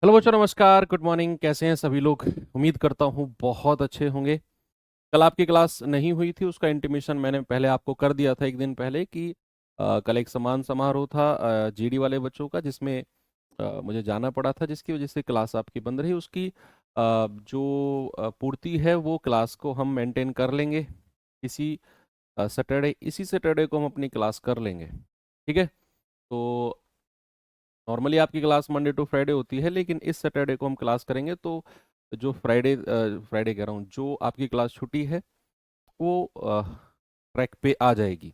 Hello बच्चों, नमस्कार, good morning. कैसे हैं सभी लोग? उम्मीद करता हूँ बहुत अच्छे होंगे। कल आपकी क्लास नहीं हुई थी, उसका इंटीमेशन मैंने पहले आपको कर दिया था एक दिन पहले कि कल एक सम्मान समारोह था जीडी वाले बच्चों का, जिसमें मुझे जाना पड़ा था, जिसकी वजह से क्लास आपकी बंद रही। उसकी जो पूर्ति है वो क्लास को हम मेंटेन कर लेंगे। इसी सैटरडे इसी सैटरडे को हम अपनी क्लास कर लेंगे, ठीक है? तो नॉर्मली आपकी क्लास मंडे टू फ्राइडे होती है, लेकिन इस सैटरडे को हम क्लास करेंगे। तो जो फ्राइडे कह रहा हूँ, जो आपकी क्लास छुट्टी है वो ट्रैक पे आ जाएगी।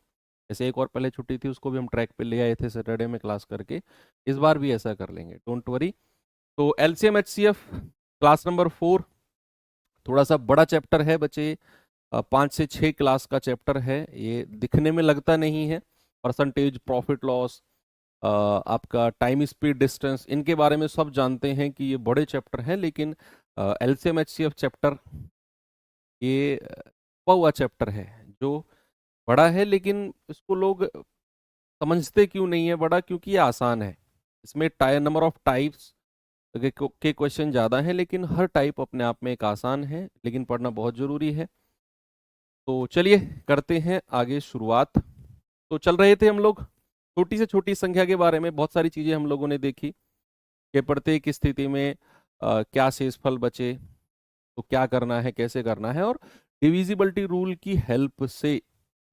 जैसे एक और पहले छुट्टी थी, उसको भी हम ट्रैक पे ले आए थे सैटरडे में क्लास करके। इस बार भी ऐसा कर लेंगे, डोंट वरी। तो एलसीएम एचसीएफ क्लास नंबर 4, थोड़ा सा बड़ा चैप्टर है बच्चे। 5 से 6 क्लास का चैप्टर है ये। दिखने में लगता नहीं है। परसेंटेज, प्रॉफिट लॉस, आपका टाइम, स्पीड, डिस्टेंस, इनके बारे में सब जानते हैं कि ये बड़े चैप्टर हैं, लेकिन एलसीएम एचसीएफ चैप्टर ये हुआ चैप्टर है जो बड़ा है, लेकिन इसको लोग समझते क्यों नहीं है बड़ा? क्योंकि ये आसान है। इसमें नंबर ऑफ टाइप्स के क्वेश्चन ज़्यादा हैं, लेकिन हर टाइप अपने आप में एक आसान है, लेकिन पढ़ना बहुत ज़रूरी है। तो चलिए करते हैं आगे शुरुआत। तो चल रहे थे हम लोग छोटी से छोटी संख्या के बारे में। बहुत सारी चीज़ें हम लोगों ने देखी कि प्रत्येक स्थिति में क्या शेषफल बचे, तो क्या करना है, कैसे करना है। और डिविजिबिलिटी रूल की हेल्प से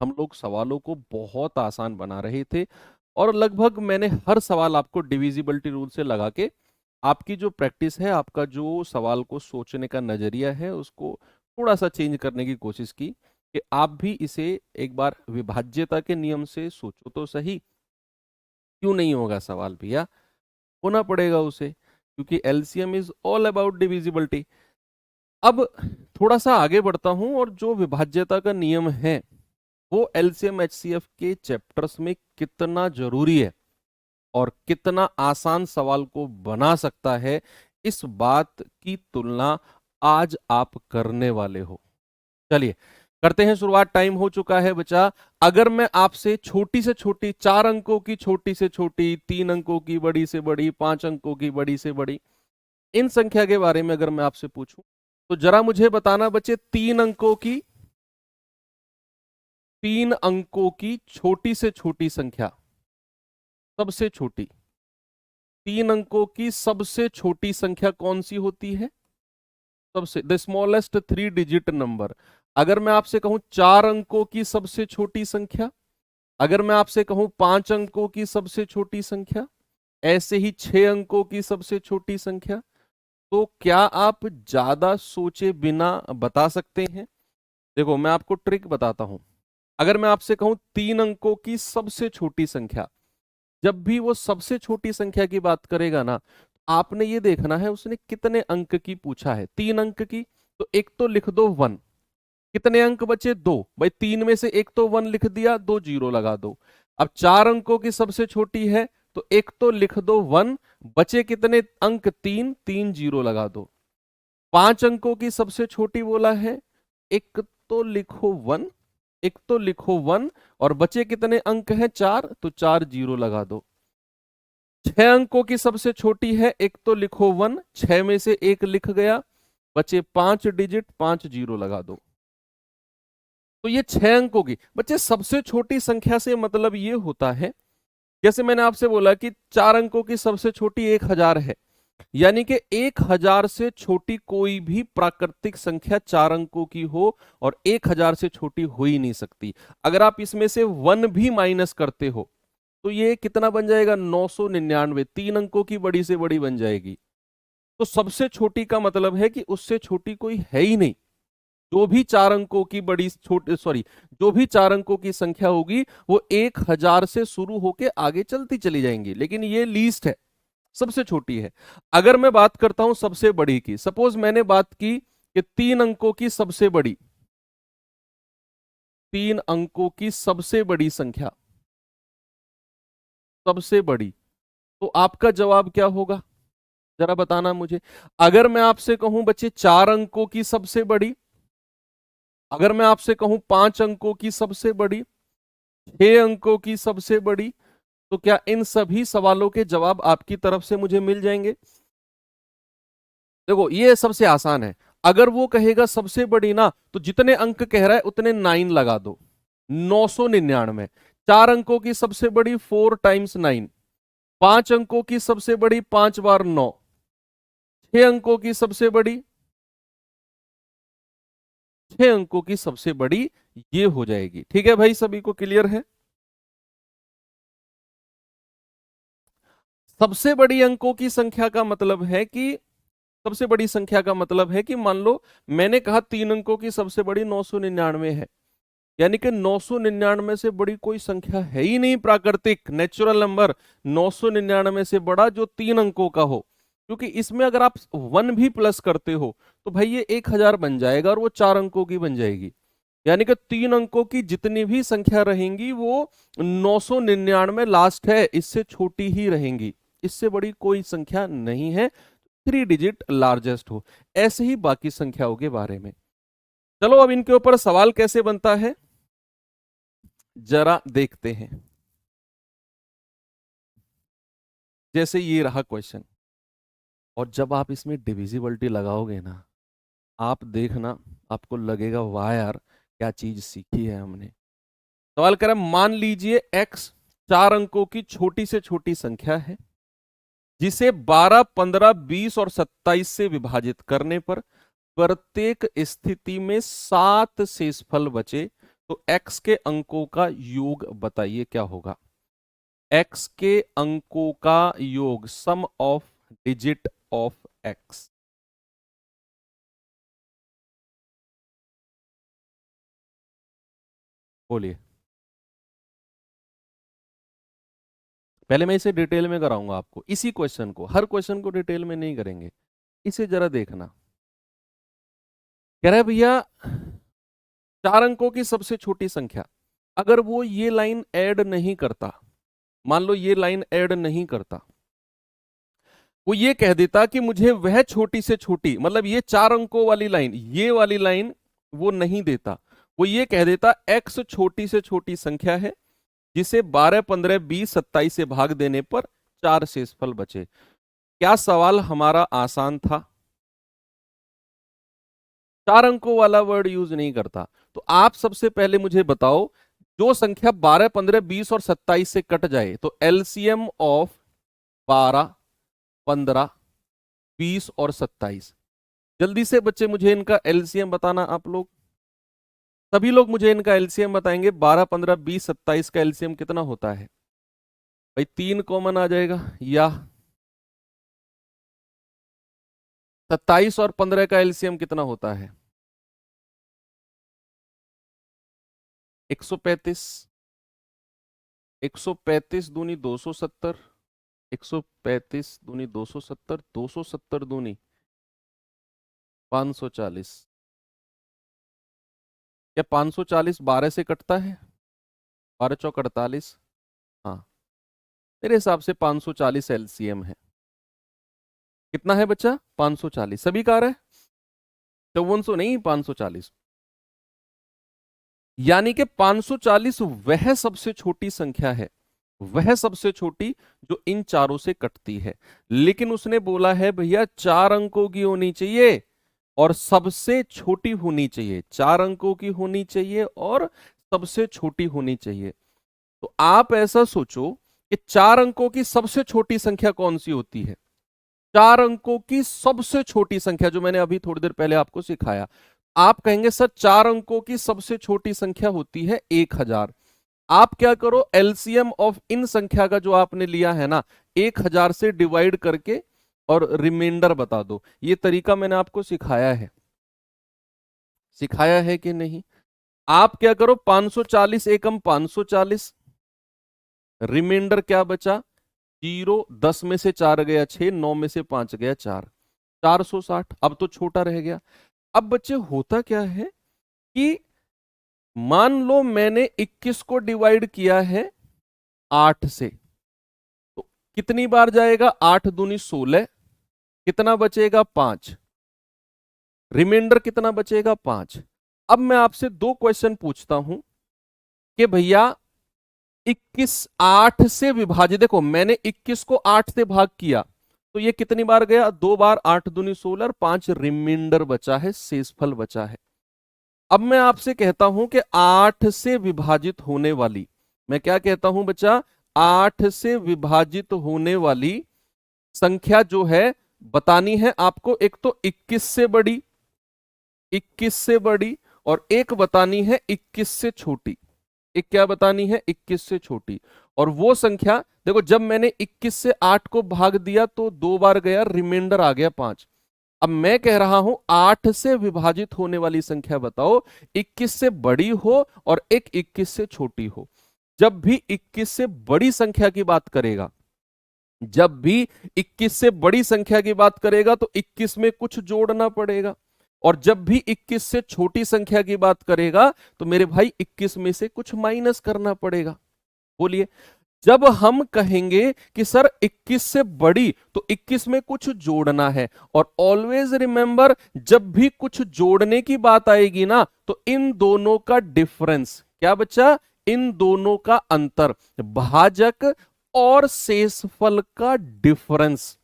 हम लोग सवालों को बहुत आसान बना रहे थे। और लगभग मैंने हर सवाल आपको डिविजिबिलिटी रूल से लगा के, आपकी जो प्रैक्टिस है, आपका जो सवाल को सोचने का नजरिया है, उसको थोड़ा सा चेंज करने की कोशिश की कि आप भी इसे एक बार विभाज्यता के नियम से सोचो तो सही। क्यों नहीं होगा सवाल भैया? होना पड़ेगा उसे, क्योंकि LCM is all about divisibility. अब थोड़ा सा आगे बढ़ता हूं, और जो विभाज्यता का नियम है वो एलसीएम एचसीएफ के चैप्टर्स में कितना जरूरी है और कितना आसान सवाल को बना सकता है, इस बात की तुलना आज आप करने वाले हो। चलिए करते हैं शुरुआत। टाइम हो चुका है बच्चा। अगर मैं आपसे छोटी से छोटी, 4 अंकों की छोटी से छोटी, 3 अंकों की बड़ी से बड़ी, 5 अंकों की बड़ी से बड़ी, इन संख्या के बारे में अगर मैं आपसे पूछूं, तो जरा मुझे बताना बच्चे, 3 अंकों की छोटी से छोटी संख्या, सबसे छोटी 3 अंकों की सबसे छोटी संख्या कौन सी होती है? सबसे द स्मॉलेस्ट 3 डिजिट नंबर। अगर मैं आपसे कहूं 4 अंकों की सबसे छोटी संख्या, अगर मैं आपसे कहूं 5 अंकों की सबसे छोटी संख्या, ऐसे ही 6 अंकों की सबसे छोटी संख्या, तो क्या आप ज्यादा सोचे बिना बता सकते हैं? देखो मैं आपको ट्रिक बताता हूं। अगर मैं आपसे कहूं 3 अंकों की सबसे छोटी संख्या, जब भी वो सबसे छोटी संख्या की बात करेगा ना, आपने ये देखना है उसने कितने अंक की पूछा है। 3 अंक की, तो एक तो लिख दो 1। कितने अंक बचे? 2। भाई 3 में से एक तो 1 लिख दिया, 2 जीरो लगा दो। अब 4 अंकों की सबसे छोटी है, तो एक तो लिख दो 1, बचे कितने अंक? 3, 3 जीरो लगा दो। 5 अंकों की सबसे छोटी बोला है, एक तो लिखो 1, एक तो लिखो 1, और बचे कितने अंक हैं? 4, तो 4 जीरो लगा दो। 6 अंकों की सबसे छोटी है, एक तो लिखो 1, 6 में से एक लिख गया, बचे 5 डिजिट, 5 जीरो लगा दो। तो ये 6 अंकों की बच्चे सबसे छोटी संख्या से मतलब ये होता है, जैसे मैंने आपसे बोला कि 4 अंकों की सबसे छोटी 1000 है, यानी कि 1000 से छोटी कोई भी प्राकृतिक संख्या 4 अंकों की हो, और 1000 से छोटी हो ही नहीं सकती। अगर आप इसमें से 1 भी माइनस करते हो, तो ये कितना बन जाएगा? 999। 3 अंकों की बड़ी से बड़ी बन जाएगी। तो सबसे छोटी का मतलब है कि उससे छोटी कोई है ही नहीं। जो भी 4 अंकों की बड़ी छोटी, सॉरी, जो भी 4 अंकों की संख्या होगी वो 1000 से शुरू होके आगे चलती चली जाएंगी, लेकिन ये लीस्ट है, सबसे छोटी है। अगर मैं बात करता हूं सबसे बड़ी की, सपोज मैंने बात की कि 3 अंकों की सबसे बड़ी, 3 अंकों की सबसे बड़ी संख्या, सबसे बड़ी, तो आपका जवाब क्या होगा? जरा बताना मुझे। अगर मैं आपसे कहूं बच्चे 4 अंकों की सबसे बड़ी, अगर मैं आपसे कहूं 5 अंकों की सबसे बड़ी, 6 अंकों की सबसे बड़ी, तो क्या इन सभी सवालों के जवाब आपकी तरफ से मुझे मिल जाएंगे? देखो ये सबसे आसान है। अगर वो कहेगा सबसे बड़ी ना, तो जितने अंक कह रहा है उतने 9 लगा दो। 999। 4 अंकों की सबसे बड़ी 4 टाइम्स 9। 5 अंकों की सबसे बड़ी 5 बार 9। 6 अंकों की सबसे बड़ी 6 अंकों की सबसे बड़ी ये हो जाएगी। ठीक है भाई, सभी को क्लियर है? सबसे बड़ी अंकों की संख्या का मतलब है कि सबसे बड़ी संख्या का मतलब है कि मान लो मैंने कहा 3 अंकों की सबसे बड़ी 999 है, यानी कि 999 से बड़ी कोई संख्या है ही नहीं प्राकृतिक नेचुरल नंबर 999 से बड़ा जो 3 अंकों का हो। क्योंकि इसमें अगर आप 1 भी प्लस करते हो तो भाई ये 1000 बन जाएगा और वो 4 अंकों की बन जाएगी। यानी कि 3 अंकों की जितनी भी संख्या रहेंगी वो 999 लास्ट है, इससे छोटी ही रहेंगी, इससे बड़ी कोई संख्या नहीं है। 3 डिजिट लार्जेस्ट हो। ऐसे ही बाकी संख्याओं के बारे में। चलो अब इनके ऊपर सवाल कैसे बनता है जरा देखते हैं। जैसे ये रहा क्वेश्चन, और जब आप इसमें डिविजिबिलिटी लगाओगे ना, आप देखना, आपको लगेगा वाह यार क्या चीज सीखी है हमने। सवाल करें, मान लीजिए x 4 अंकों की छोटी से छोटी संख्या है जिसे 12, 15, 20 और 27 से विभाजित करने पर प्रत्येक स्थिति में 7 शेषफल बचे, तो x के अंकों का योग बताइए क्या होगा। x के अंकों का योग, सम ऑफ डिजिट ऑफ x। बोलिए। पहले मैं इसे डिटेल में कराऊंगा आपको, इसी क्वेश्चन को, हर क्वेश्चन को डिटेल में नहीं करेंगे। इसे जरा देखना। कह रहा है भैया 4 अंकों की सबसे छोटी संख्या, अगर वो ये लाइन ऐड नहीं करता, मान लो ये लाइन ऐड नहीं करता, वो ये कह देता कि मुझे वह छोटी से छोटी, मतलब ये 4 अंकों वाली लाइन, ये वाली लाइन वो नहीं देता, वो ये कह देता x छोटी से छोटी संख्या है जिसे 12, 15, 20, 27 से भाग देने पर 4 शेषफल बचे। क्या सवाल हमारा आसान था? 4 अंकों वाला वर्ड यूज नहीं करता। तो आप सबसे पहले मुझे बताओ, जो संख्या 12, 15, 20 और 27 से कट जाए तो एलसीएम ऑफ 12, 15, 20 और 27। जल्दी से बच्चे मुझे इनका एलसीएम बताना। आप लोग सभी लोग मुझे इनका एलसीएम बताएंगे। 12, 15, 20, 27 का एलसीएम कितना होता है? भाई 3 कॉमन आ जाएगा, या 27 और 15 का एलसीएम कितना होता है? 135। 135 दूनी 270। 135 दूनी 270, 270 दूनी 540। क्या 540 12 से कटता है? 12 चौक 48। हाँ, मेरे हिसाब से 540 एलसीएम है। कितना है बच्चा? 540। सभी का आ रहा है? 5400 नहीं, 540। यानी कि 540 वह सबसे छोटी संख्या है, वह सबसे छोटी जो इन चारों से कटती है। लेकिन उसने बोला है भैया 4 अंकों की होनी चाहिए और सबसे छोटी होनी चाहिए, 4 अंकों की होनी चाहिए और सबसे छोटी होनी चाहिए। तो आप ऐसा सोचो कि 4 अंकों की सबसे छोटी संख्या कौन सी होती है? 4 अंकों की सबसे छोटी संख्या जो मैंने अभी थोड़ी देर पहले आपको सिखाया। आप कहेंगे सर 4 अंकों की सबसे छोटी संख्या होती है 1000। आप क्या करो, एलसीएम ऑफ इन संख्या का जो आपने लिया है ना, 1000 से डिवाइड करके और रिमाइंडर बता दो। ये तरीका मैंने आपको सिखाया है, सिखाया है कि नहीं? आप क्या करो, 540 एकम 540, रिमाइंडर क्या बचा? 0, 10 में से 4 गया 6, 9 में से 5 गया 4, 460। अब तो छोटा रह गया। अब बच्चे होता क्या है कि मान लो मैंने 21 को डिवाइड किया है 8 से, तो कितनी बार जाएगा? 8 दूनी 16, कितना बचेगा? 5। रिमाइंडर कितना बचेगा? 5। अब मैं आपसे दो क्वेश्चन पूछता हूं कि भैया 21 8 से विभाजित, देखो मैंने 21 को 8 से भाग किया तो ये कितनी बार गया? 2 बार। 8 दूनी 16 और 5 रिमाइंडर बचा है, शेषफल बचा है। अब मैं आपसे कहता हूं कि 8 से विभाजित होने वाली, मैं क्या कहता हूं बच्चा? 8 से विभाजित होने वाली संख्या जो है बतानी है आपको। एक तो 21 से बड़ी, 21 से बड़ी, और एक बतानी है 21 से छोटी। एक क्या बतानी है? 21 से छोटी। और वो संख्या देखो, जब मैंने 21 से 8 को भाग दिया तो 2 बार गया, रिमाइंडर आ गया 5। अब मैं कह रहा हूं 8 से विभाजित होने वाली संख्या बताओ, 21 से बड़ी हो और एक 21 से छोटी हो। जब भी 21 से बड़ी संख्या की बात करेगा, जब भी 21 से बड़ी संख्या की बात करेगा तो 21 में कुछ जोड़ना पड़ेगा, और जब भी 21 से छोटी संख्या की बात करेगा तो मेरे भाई 21 में से कुछ माइनस करना पड़ेगा। बोलिए, जब हम कहेंगे कि सर 21 से बड़ी, तो 21 में कुछ जोड़ना है। और ऑलवेज रिमेंबर, जब भी कुछ जोड़ने की बात आएगी ना, तो इन दोनों का डिफरेंस क्या बच्चा? इन दोनों का अंतर, भाजक और शेषफल का डिफरेंस,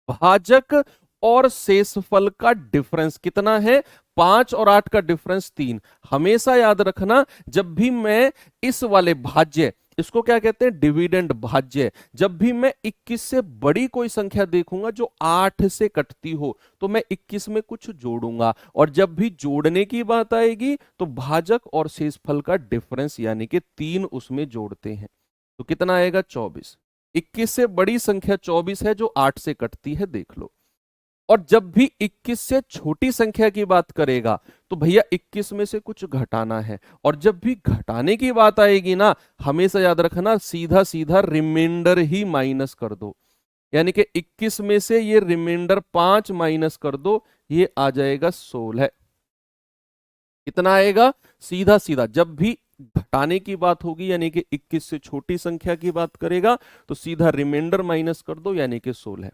भाजक और शेषफल का डिफरेंस कितना है? 5 और 8 का डिफरेंस 3। हमेशा याद रखना, जब भी मैं इस वाले भाज्य, इसको क्या कहते हैं? डिविडेंड भाज्य, जब भी मैं 21 से बड़ी कोई संख्या देखूंगा जो 8 से कटती हो, तो मैं 21 में कुछ जोड़ूंगा, और जब भी जोड़ने की बात आएगी तो भाजक और शेषफल का डिफरेंस यानी कि 3 उसमें जोड़ते हैं। तो कितना आएगा? 24। 21 से बड़ी संख्या 24 है जो 8 से कटती है, देख लो। और जब भी 21 से छोटी संख्या की बात करेगा तो भैया 21 में से कुछ घटाना है, और जब भी घटाने की बात आएगी ना, हमेशा याद रखना, सीधा सीधा रिमाइंडर ही माइनस कर दो। यानी कि 21 में से ये रिमाइंडर 5 माइनस कर दो, ये आ जाएगा 16। कितना आएगा? सीधा सीधा जब भी घटाने की बात होगी यानी कि 21 से छोटी संख्या की बात करेगा तो सीधा रिमाइंडर माइनस कर दो यानी कि 16।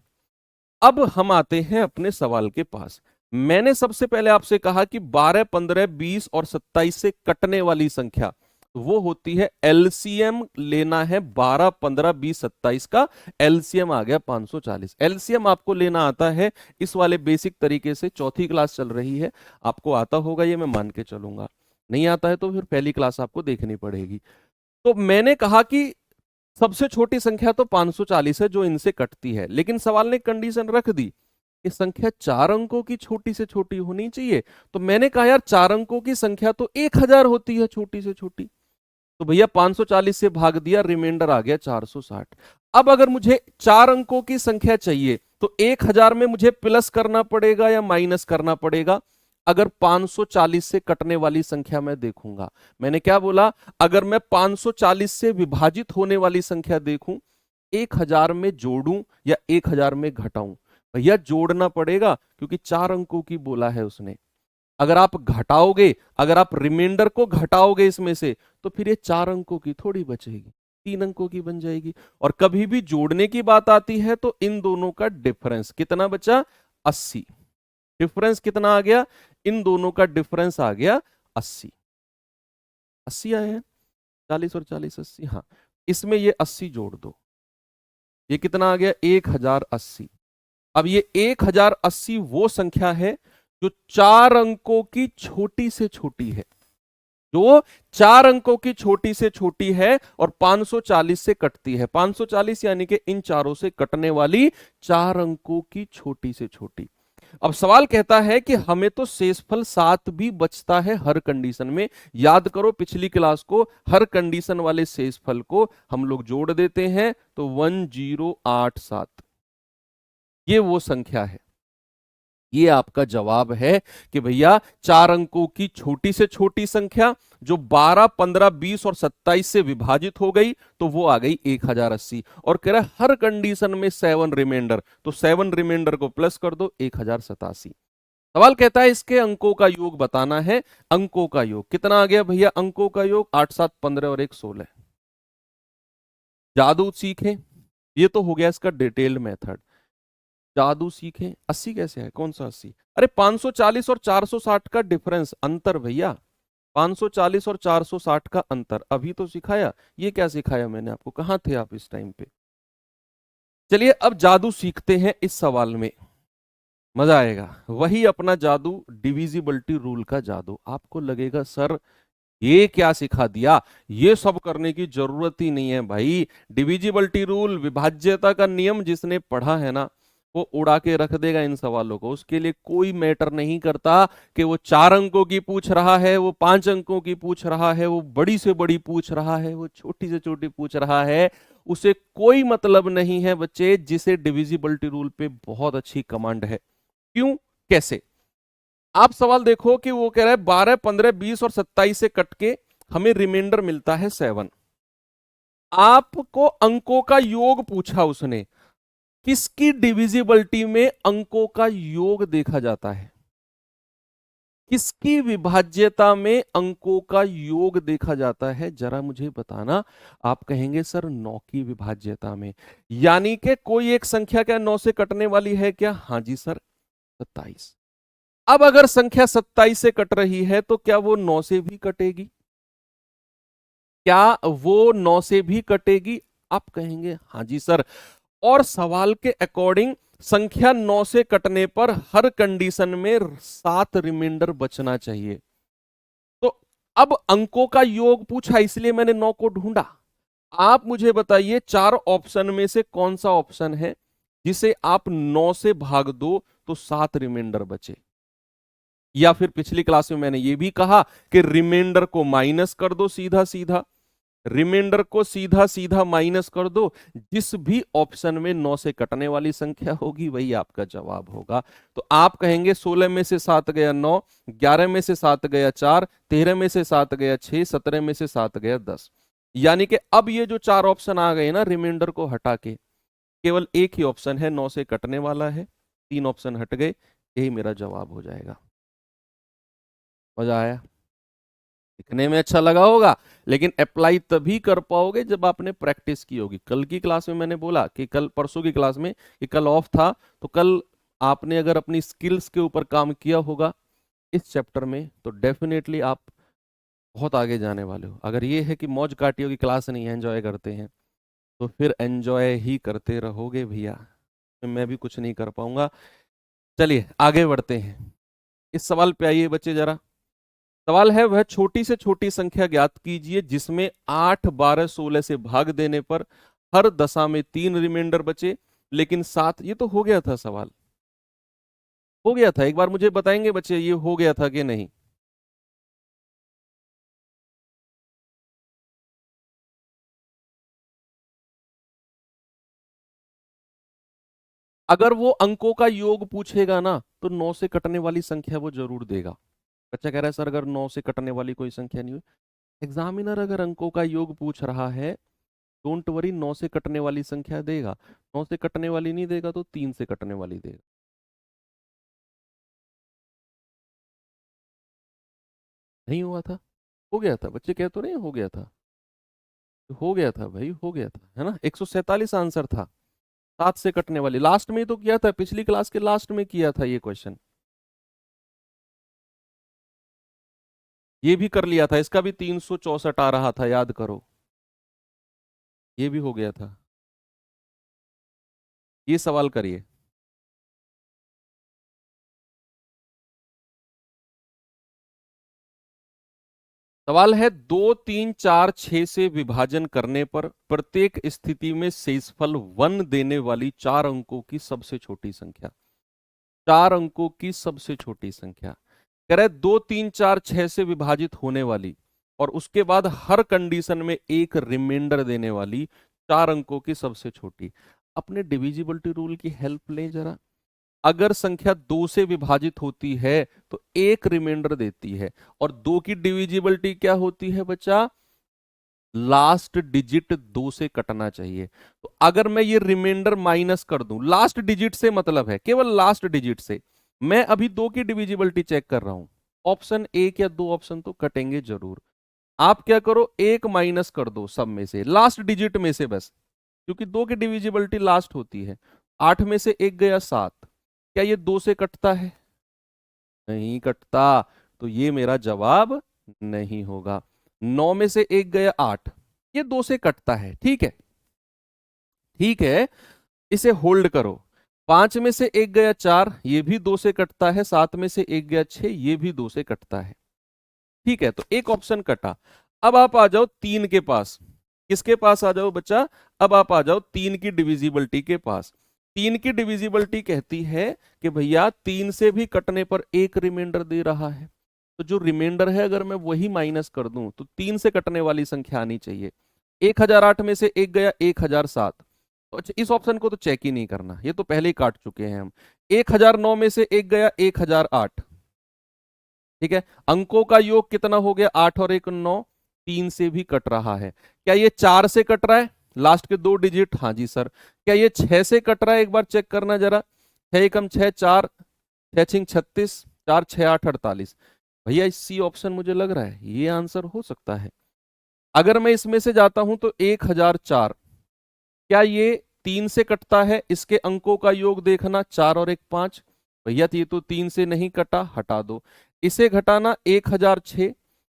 अब हम आते हैं अपने सवाल के पास। मैंने सबसे पहले आपसे कहा कि 12, 15, 20 और 27 से कटने वाली संख्या वो होती है एलसीएम लेना है। 12, 15, 20, 27 का एलसीएम आ गया 540। एलसीएम आपको लेना आता है इस वाले बेसिक तरीके से। चौथी क्लास चल रही है, आपको आता होगा ये मैं मान के चलूंगा। नहीं आता है तो फिर पहली क्लास आपको देखनी पड़ेगी। तो मैंने कहा कि सबसे छोटी संख्या तो 540 है जो इनसे कटती है, लेकिन सवाल ने कंडीशन रख दी कि संख्या 4 अंकों की छोटी से छोटी होनी चाहिए। तो मैंने कहा यार 4 अंकों की संख्या तो 1000 होती है छोटी से छोटी। तो भैया 540 से भाग दिया, रिमाइंडर आ गया 460। अब अगर मुझे 4 अंकों की संख्या चाहिए तो 1000 में मुझे प्लस करना पड़ेगा या माइनस करना पड़ेगा? अगर 540 से कटने वाली संख्या मैं देखूंगा, मैंने क्या बोला? अगर मैं 540 से विभाजित होने वाली संख्या देखूं, 1000 में जोड़ूं या 1000 में घटाऊं? भैया जोड़ना पड़ेगा, क्योंकि 4 अंकों की बोला है उसने। अगर आप घटाओगे, अगर आप रिमाइंडर को घटाओगे इसमें से, तो फिर ये 4 अंकों की थोड़ी बचेगी, 3 अंकों की बन जाएगी। और कभी भी जोड़ने की बात आती है तो इन दोनों का डिफरेंस कितना बचा? 80। डिफरेंस कितना आ गया? इन दोनों का डिफरेंस आ गया 80। 80 आए हैं, 40 और 40 80। हाँ, इसमें ये 80 जोड़ दो, ये कितना आ गया? 1080। अब ये 1080 वो संख्या है जो 4 अंकों की छोटी से छोटी है, जो 4 अंकों की छोटी से छोटी है और 540 से कटती है। 540 यानी कि इन चारों से कटने वाली 4 अंकों की छोटी से छोटी। अब सवाल कहता है कि हमें तो शेषफल 7 भी बचता है हर कंडीशन में। याद करो पिछली क्लास को, हर कंडीशन वाले शेषफल को हम लोग जोड़ देते हैं तो 1087 ये वो संख्या है। ये आपका जवाब है कि भैया 4 अंकों की छोटी से छोटी संख्या जो 12, 15, 20 और 27 से विभाजित हो गई तो वो आ गई 1080। और कह रहा है हर कंडीशन में 7 रिमाइंडर, तो 7 रिमाइंडर को प्लस कर दो 1087। सवाल कहता है इसके अंकों का योग बताना है। अंकों का योग कितना आ गया भैया? अंकों का योग 8, 7, 15 और 1 16। जादू सीखें, ये तो हो गया इसका डिटेल्ड मेथड। जादू सीखें, 80 कैसे है? कौन सा 80? अरे 540 और 460 का डिफरेंस, अंतर भैया। 540 और 460 का अंतर अभी तो सिखाया। ये क्या सिखाया मैंने आपको? कहां थे आप इस टाइम पे? चलिए अब जादू सीखते हैं इस सवाल में, मजा आएगा। वही अपना जादू, डिविजिबिलिटी रूल का जादू। आपको लगेगा सर ये क्या सिखा दिया, ये सब करने की जरूरत ही नहीं है भाई। डिविजिबिलिटी रूल, विभाज्यता का नियम जिसने पढ़ा है ना, वो उड़ा के रख देगा इन सवालों को। उसके लिए कोई मैटर नहीं करता कि वो 4 अंकों की पूछ रहा है, वो 5 अंकों की पूछ रहा है, वो बड़ी से बड़ी पूछ रहा है, वो छोटी से छोटी पूछ रहा है। उसे कोई मतलब नहीं है बच्चे, जिसे डिविजिबिलिटी रूल पे बहुत अच्छी कमांड है। क्यों, कैसे? आप सवाल देखो कि वो कह रहा है 12, 15, 20 और 27 से कट के हमें रिमाइंडर मिलता है 7। आपको अंकों का योग पूछा उसने। किसकी डिविजिबिलिटी में अंकों का योग देखा जाता है? किसकी विभाज्यता में अंकों का योग देखा जाता है, जरा मुझे बताना। आप कहेंगे सर 9 की विभाज्यता में। यानी कि कोई एक संख्या क्या 9 से कटने वाली है क्या? हाँ जी सर, 27। अब अगर संख्या 27 से कट रही है तो क्या वो 9 से भी कटेगी? क्या वो 9 से भी कटेगी? आप कहेंगे हाँ जी सर। और सवाल के अकॉर्डिंग संख्या 9 से कटने पर हर कंडीशन में 7 रिमाइंडर बचना चाहिए। तो अब अंकों का योग पूछा, इसलिए मैंने 9 को ढूंढा। आप मुझे बताइए 4 ऑप्शन में से कौन सा ऑप्शन है जिसे आप 9 से भाग दो तो 7 रिमाइंडर बचे? या फिर पिछली क्लास में मैंने ये भी कहा कि रिमाइंडर को माइनस कर दो, सीधा सीधा रिमाइंडर को सीधा सीधा माइनस कर दो। जिस भी ऑप्शन में 9 से कटने वाली संख्या होगी वही आपका जवाब होगा। तो आप कहेंगे 16 में से 7 गया 9, 11 में से 7 गया 4, 13 में से 7 गया 6, 17 में से 7 गया 10। यानी कि अब ये जो 4 ऑप्शन आ गए ना, रिमाइंडर को हटा के केवल एक ही ऑप्शन है 9 से कटने वाला है। 3 ऑप्शन हट गए, यही मेरा जवाब हो जाएगा। मजा आया? दिखने में अच्छा लगा होगा, लेकिन अप्लाई तभी कर पाओगे जब आपने प्रैक्टिस की होगी। कल की क्लास में मैंने बोला कि कल, परसों की क्लास में कि कल ऑफ था, तो कल आपने अगर अपनी स्किल्स के ऊपर काम किया होगा इस चैप्टर में तो डेफिनेटली आप बहुत आगे जाने वाले हो। अगर ये है कि मौज काटियों की क्लास नहीं एंजॉय करते हैं तो फिर एंजॉय ही करते रहोगे भैया, मैं भी कुछ नहीं कर पाऊंगा। चलिए आगे बढ़ते हैं। इस सवाल पे आइए बच्चे जरा। सवाल है, वह छोटी से छोटी संख्या ज्ञात कीजिए जिसमें 8, 12, 16 से भाग देने पर हर दशा में 3 रिमाइंडर बचे लेकिन 7। ये तो हो गया था सवाल, हो गया था। एक बार मुझे बताएंगे बच्चे ये हो गया था कि नहीं? अगर वो अंकों का योग पूछेगा ना तो 9 से कटने वाली संख्या वो जरूर देगा। बच्चा कह रहा है सर अगर 9 से कटने वाली कोई संख्या नहीं हुई, एग्जामिनर अगर अंकों का योग पूछ रहा है डोंट वरी, 9 से कटने वाली संख्या देगा। 9 से कटने वाली नहीं देगा तो 3 से कटने वाली देगा। नहीं हुआ था? हो गया था, बच्चे कह तो रहे हैं हो गया था। हो गया था भाई, हो गया था, है ना। 147 आंसर था। 7 से कटने वाली लास्ट में ही तो किया था, पिछली क्लास के लास्ट में किया था ये क्वेश्चन। ये भी कर लिया था, इसका भी 364 आ रहा था, याद करो। ये भी हो गया था। ये सवाल करिए। सवाल है 2, 3, 4, 6 से विभाजन करने पर प्रत्येक स्थिति में शेषफल 1 देने वाली 4 अंकों की सबसे छोटी संख्या। 4 अंकों की सबसे छोटी संख्या कह रहे 2, 3, 4, 6 से विभाजित होने वाली और उसके बाद हर कंडीशन में एक रिमाइंडर देने वाली 4 अंकों की सबसे छोटी। अपने डिविजिबिलिटी रूल की हेल्प लें जरा। अगर संख्या 2 से विभाजित होती है तो एक रिमाइंडर देती है, और 2 की डिविजिबिलिटी क्या होती है बच्चा? लास्ट डिजिट 2 से कटना चाहिए। तो अगर मैं ये रिमाइंडर माइनस कर दूं, लास्ट डिजिट से मतलब है केवल लास्ट डिजिट से। मैं अभी 2 की डिविजिबिलिटी चेक कर रहा हूं, ऑप्शन एक या 2 ऑप्शन तो कटेंगे जरूर। आप क्या करो, एक माइनस कर दो सब में से, लास्ट डिजिट में से बस, क्योंकि 2 की डिविजिबिलिटी लास्ट होती है। 8 में से एक गया 7, क्या ये 2 से कटता है? नहीं कटता, तो ये मेरा जवाब नहीं होगा। 9 में से एक गया 8, ये 2 से कटता है, ठीक है, ठीक है। इसे होल्ड करो। 5 में से 1 गया 4, ये भी 2 से कटता है। 7 में से 1 गया 6, ये भी 2 से कटता है। ठीक है, तो एक ऑप्शन कटा। अब आप आ जाओ 3 के पास। किसके पास आ जाओ बच्चा? अब आप आ जाओ 3 की डिविजिबिलिटी के पास। 3 की डिविजिबिलिटी कहती है कि भैया 3 से भी कटने पर एक रिमाइंडर दे रहा है, तो जो रिमाइंडर है अगर मैं वही माइनस कर दूं तो 3 से कटने वाली संख्या आनी चाहिए। 1008 में से 1 गया 1007, तो अच्छा इस ऑप्शन को तो चेक ही नहीं करना, ये तो पहले ही काट चुके हैं हम। 1009 में से 1 गया 1008। ठीक है, अंकों का योग कितना हो गया? 8 और 1 9। 3 से भी कट रहा है। क्या ये 4 से कट रहा है? लास्ट के 2 डिजिट, हाँ जी सर। क्या ये 6 से कट रहा है? एक बार चेक करना जरा। 6 एकम 6, 4 6 छिंग 36, 4 6 8 48। भैया सी ऑप्शन मुझे लग रहा है ये आंसर हो सकता है। अगर मैं इसमें से जाता हूं तो 1004, क्या ये 3 से कटता है? इसके अंकों का योग देखना, 4 और 1 5। भैया ये तो 3 से नहीं कटा, हटा दो। इसे घटाना 1006,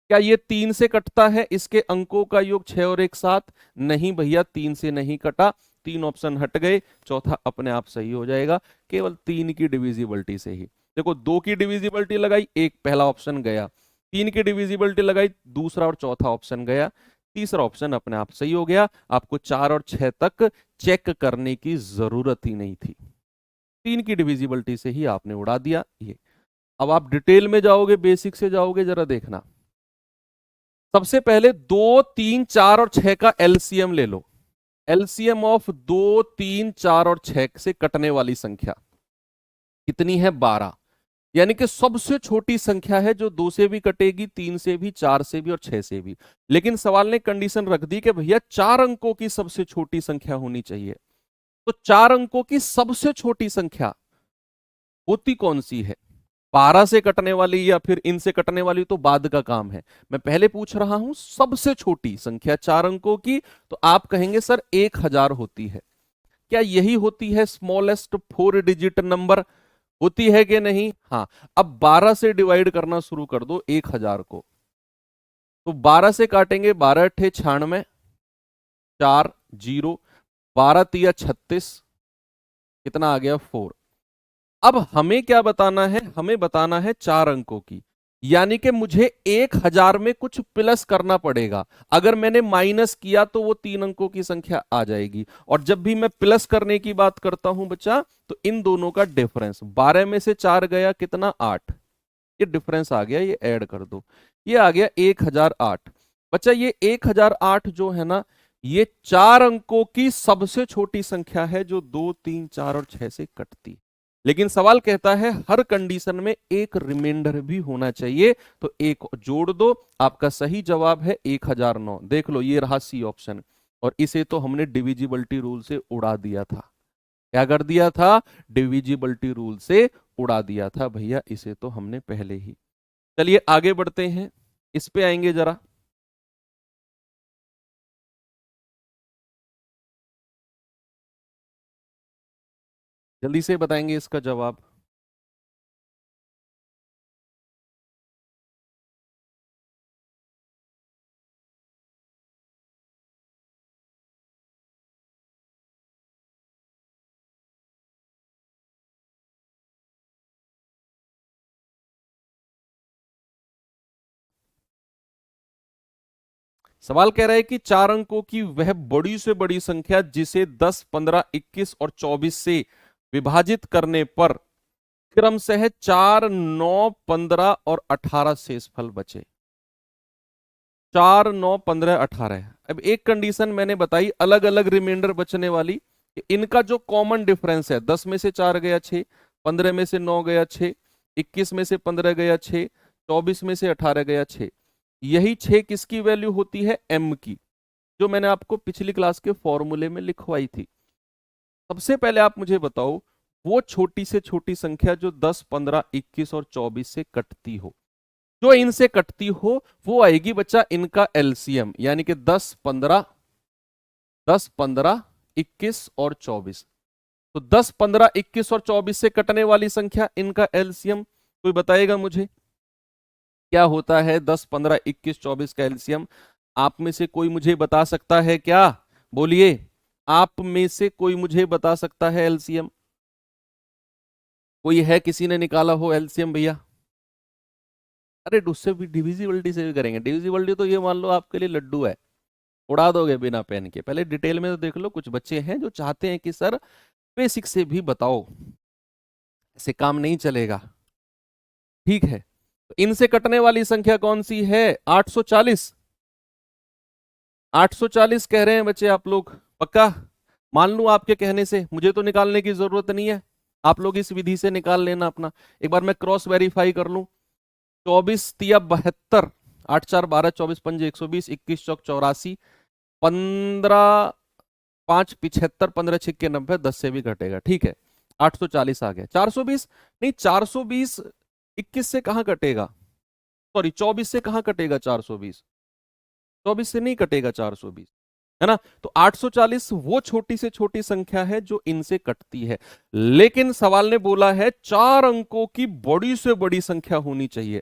क्या ये 3 से कटता है? इसके अंकों का योग 6 और 1 7। नहीं भैया 3 से नहीं कटा, 3 ऑप्शन हट गए, चौथा अपने आप सही हो जाएगा, केवल 3 की डिविजिबिलिटी से ही। देखो 2 की डिविजिबिलिटी लगाई, एक पहला ऑप्शन गया। 3 की डिविजिबिलिटी लगाई, दूसरा और चौथा ऑप्शन गया, तीसरा ऑप्शन अपने आप सही हो गया। आपको 4 और 6 तक चेक करने की जरूरत ही नहीं थी, 3 की डिविजिबिलिटी से ही आपने उड़ा दिया ये। अब आप डिटेल में जाओगे, बेसिक से जाओगे, जरा देखना। सबसे पहले 2 3 4 और 6 का एलसीएम ले लो। एलसीएम ऑफ 2 3 4 और 6 से कटने वाली संख्या कितनी है? 12। यानी कि सबसे छोटी संख्या है जो 2 से भी कटेगी, 3 से भी, 4 से भी और 6 से भी। लेकिन सवाल ने कंडीशन रख दी कि भैया 4 अंकों की सबसे छोटी संख्या होनी चाहिए। तो 4 अंकों की सबसे छोटी संख्या होती कौन सी है? 12 से कटने वाली या फिर इनसे कटने वाली तो बाद का काम है। मैं पहले पूछ रहा हूं सबसे छोटी संख्या 4 अंकों की, तो आप कहेंगे सर 1000 होती है। क्या यही होती है स्मॉलेस्ट 4 डिजिट नंबर? होती है कि नहीं? हाँ। अब 12 से डिवाइड करना शुरू कर दो 1000 को, तो 12 से काटेंगे, 12 अट्ठे 96, 4 0, 12 तिया 36, कितना आ गया? 4। अब हमें क्या बताना है? हमें बताना है 4 अंकों की, यानी कि मुझे 1000 में कुछ प्लस करना पड़ेगा। अगर मैंने माइनस किया तो वो 3 अंकों की संख्या आ जाएगी। और जब भी मैं प्लस करने की बात करता हूं बच्चा, तो इन दोनों का डिफरेंस, 12 में से 4 गया कितना? 8, ये डिफरेंस आ गया, ये ऐड कर दो, ये आ गया 1008। बच्चा ये 1008 जो है ना, ये 4 अंकों की सबसे छोटी संख्या है जो 2 3 4 और 6 से कटती। लेकिन सवाल कहता है हर कंडीशन में एक रिमाइंडर भी होना चाहिए, तो एक जोड़ दो। आपका सही जवाब है 1009। देख लो ये रहा सी ऑप्शन, और इसे तो हमने डिविजिबिलिटी रूल से उड़ा दिया था। क्या कर दिया था? डिविजिबिलिटी रूल से उड़ा दिया था भैया, इसे तो हमने पहले ही। चलिए आगे बढ़ते हैं, इस पे आएंगे जरा। जल्दी से बताएंगे इसका जवाब। सवाल कह रहा है कि 4 अंकों की वह बड़ी से बड़ी संख्या जिसे 10 15 21 और 24 से विभाजित करने पर क्रमशः 4 9 15 और 18 शेषफल बचे। 4 9 15 18। अब एक कंडीशन मैंने बताई अलग अलग रिमाइंडर बचने वाली, कि इनका जो कॉमन डिफरेंस है, 10 में से 4 गया 6, 15 में से 9 गया 6, 21 में से 15 गया 6, 24 में से 18 गया 6। यही 6 किसकी वैल्यू होती है? m की, जो मैंने आपको पिछली क्लास के फॉर्मूले में लिखवाई थी। सबसे पहले आप मुझे बताओ वो छोटी से छोटी संख्या जो 10 15 21 और 24 से कटती हो, जो इनसे कटती हो वो आएगी बच्चा इनका एलसीएम, यानी कि 10 15 21 और 24। तो 10 15 21 और 24 से कटने वाली संख्या इनका एलसीएम कोई बताएगा मुझे क्या होता है? 10 15 21 24 का एलसीएम आप में से कोई मुझे बता सकता है क्या? बोलिए। आप में से कोई मुझे बता सकता है एलसीएम? कोई है, किसी ने निकाला हो एलसीएम भैया? अरे उससे भी डिविजिबिलिटी से भी करेंगे। डिविजिबिलिटी तो ये मान लो आपके लिए लड्डू है, उड़ा दोगे बिना पेन के। पहले डिटेल में तो देख लो। कुछ बच्चे हैं जो चाहते हैं कि सर बेसिक से भी बताओ, ऐसे काम नहीं चलेगा। ठीक है, तो इनसे कटने वाली संख्या कौन सी है? 840। 840 कह रहे हैं बच्चे आप लोग, पक्का? मान लूं आपके कहने से, मुझे तो निकालने की जरूरत नहीं है, आप लोग इस विधि से निकाल लेना अपना। एक बार मैं क्रॉस वेरीफाई कर लूं। 24 तिया 72, 8 4 12, 24 5 120, 21 चौक 84, 15 5 75, 15 छिक्के 90, 10 से भी घटेगा। ठीक है, 840 आ गया। 420 नहीं, 420 21 से कहां कटेगा? सॉरी, 24 से कहां कटेगा? 420 24 से नहीं कटेगा 420, है ना? तो 840 वो छोटी से छोटी संख्या है जो इनसे कटती है। लेकिन सवाल ने बोला है 4 अंकों की बड़ी से बड़ी संख्या होनी चाहिए।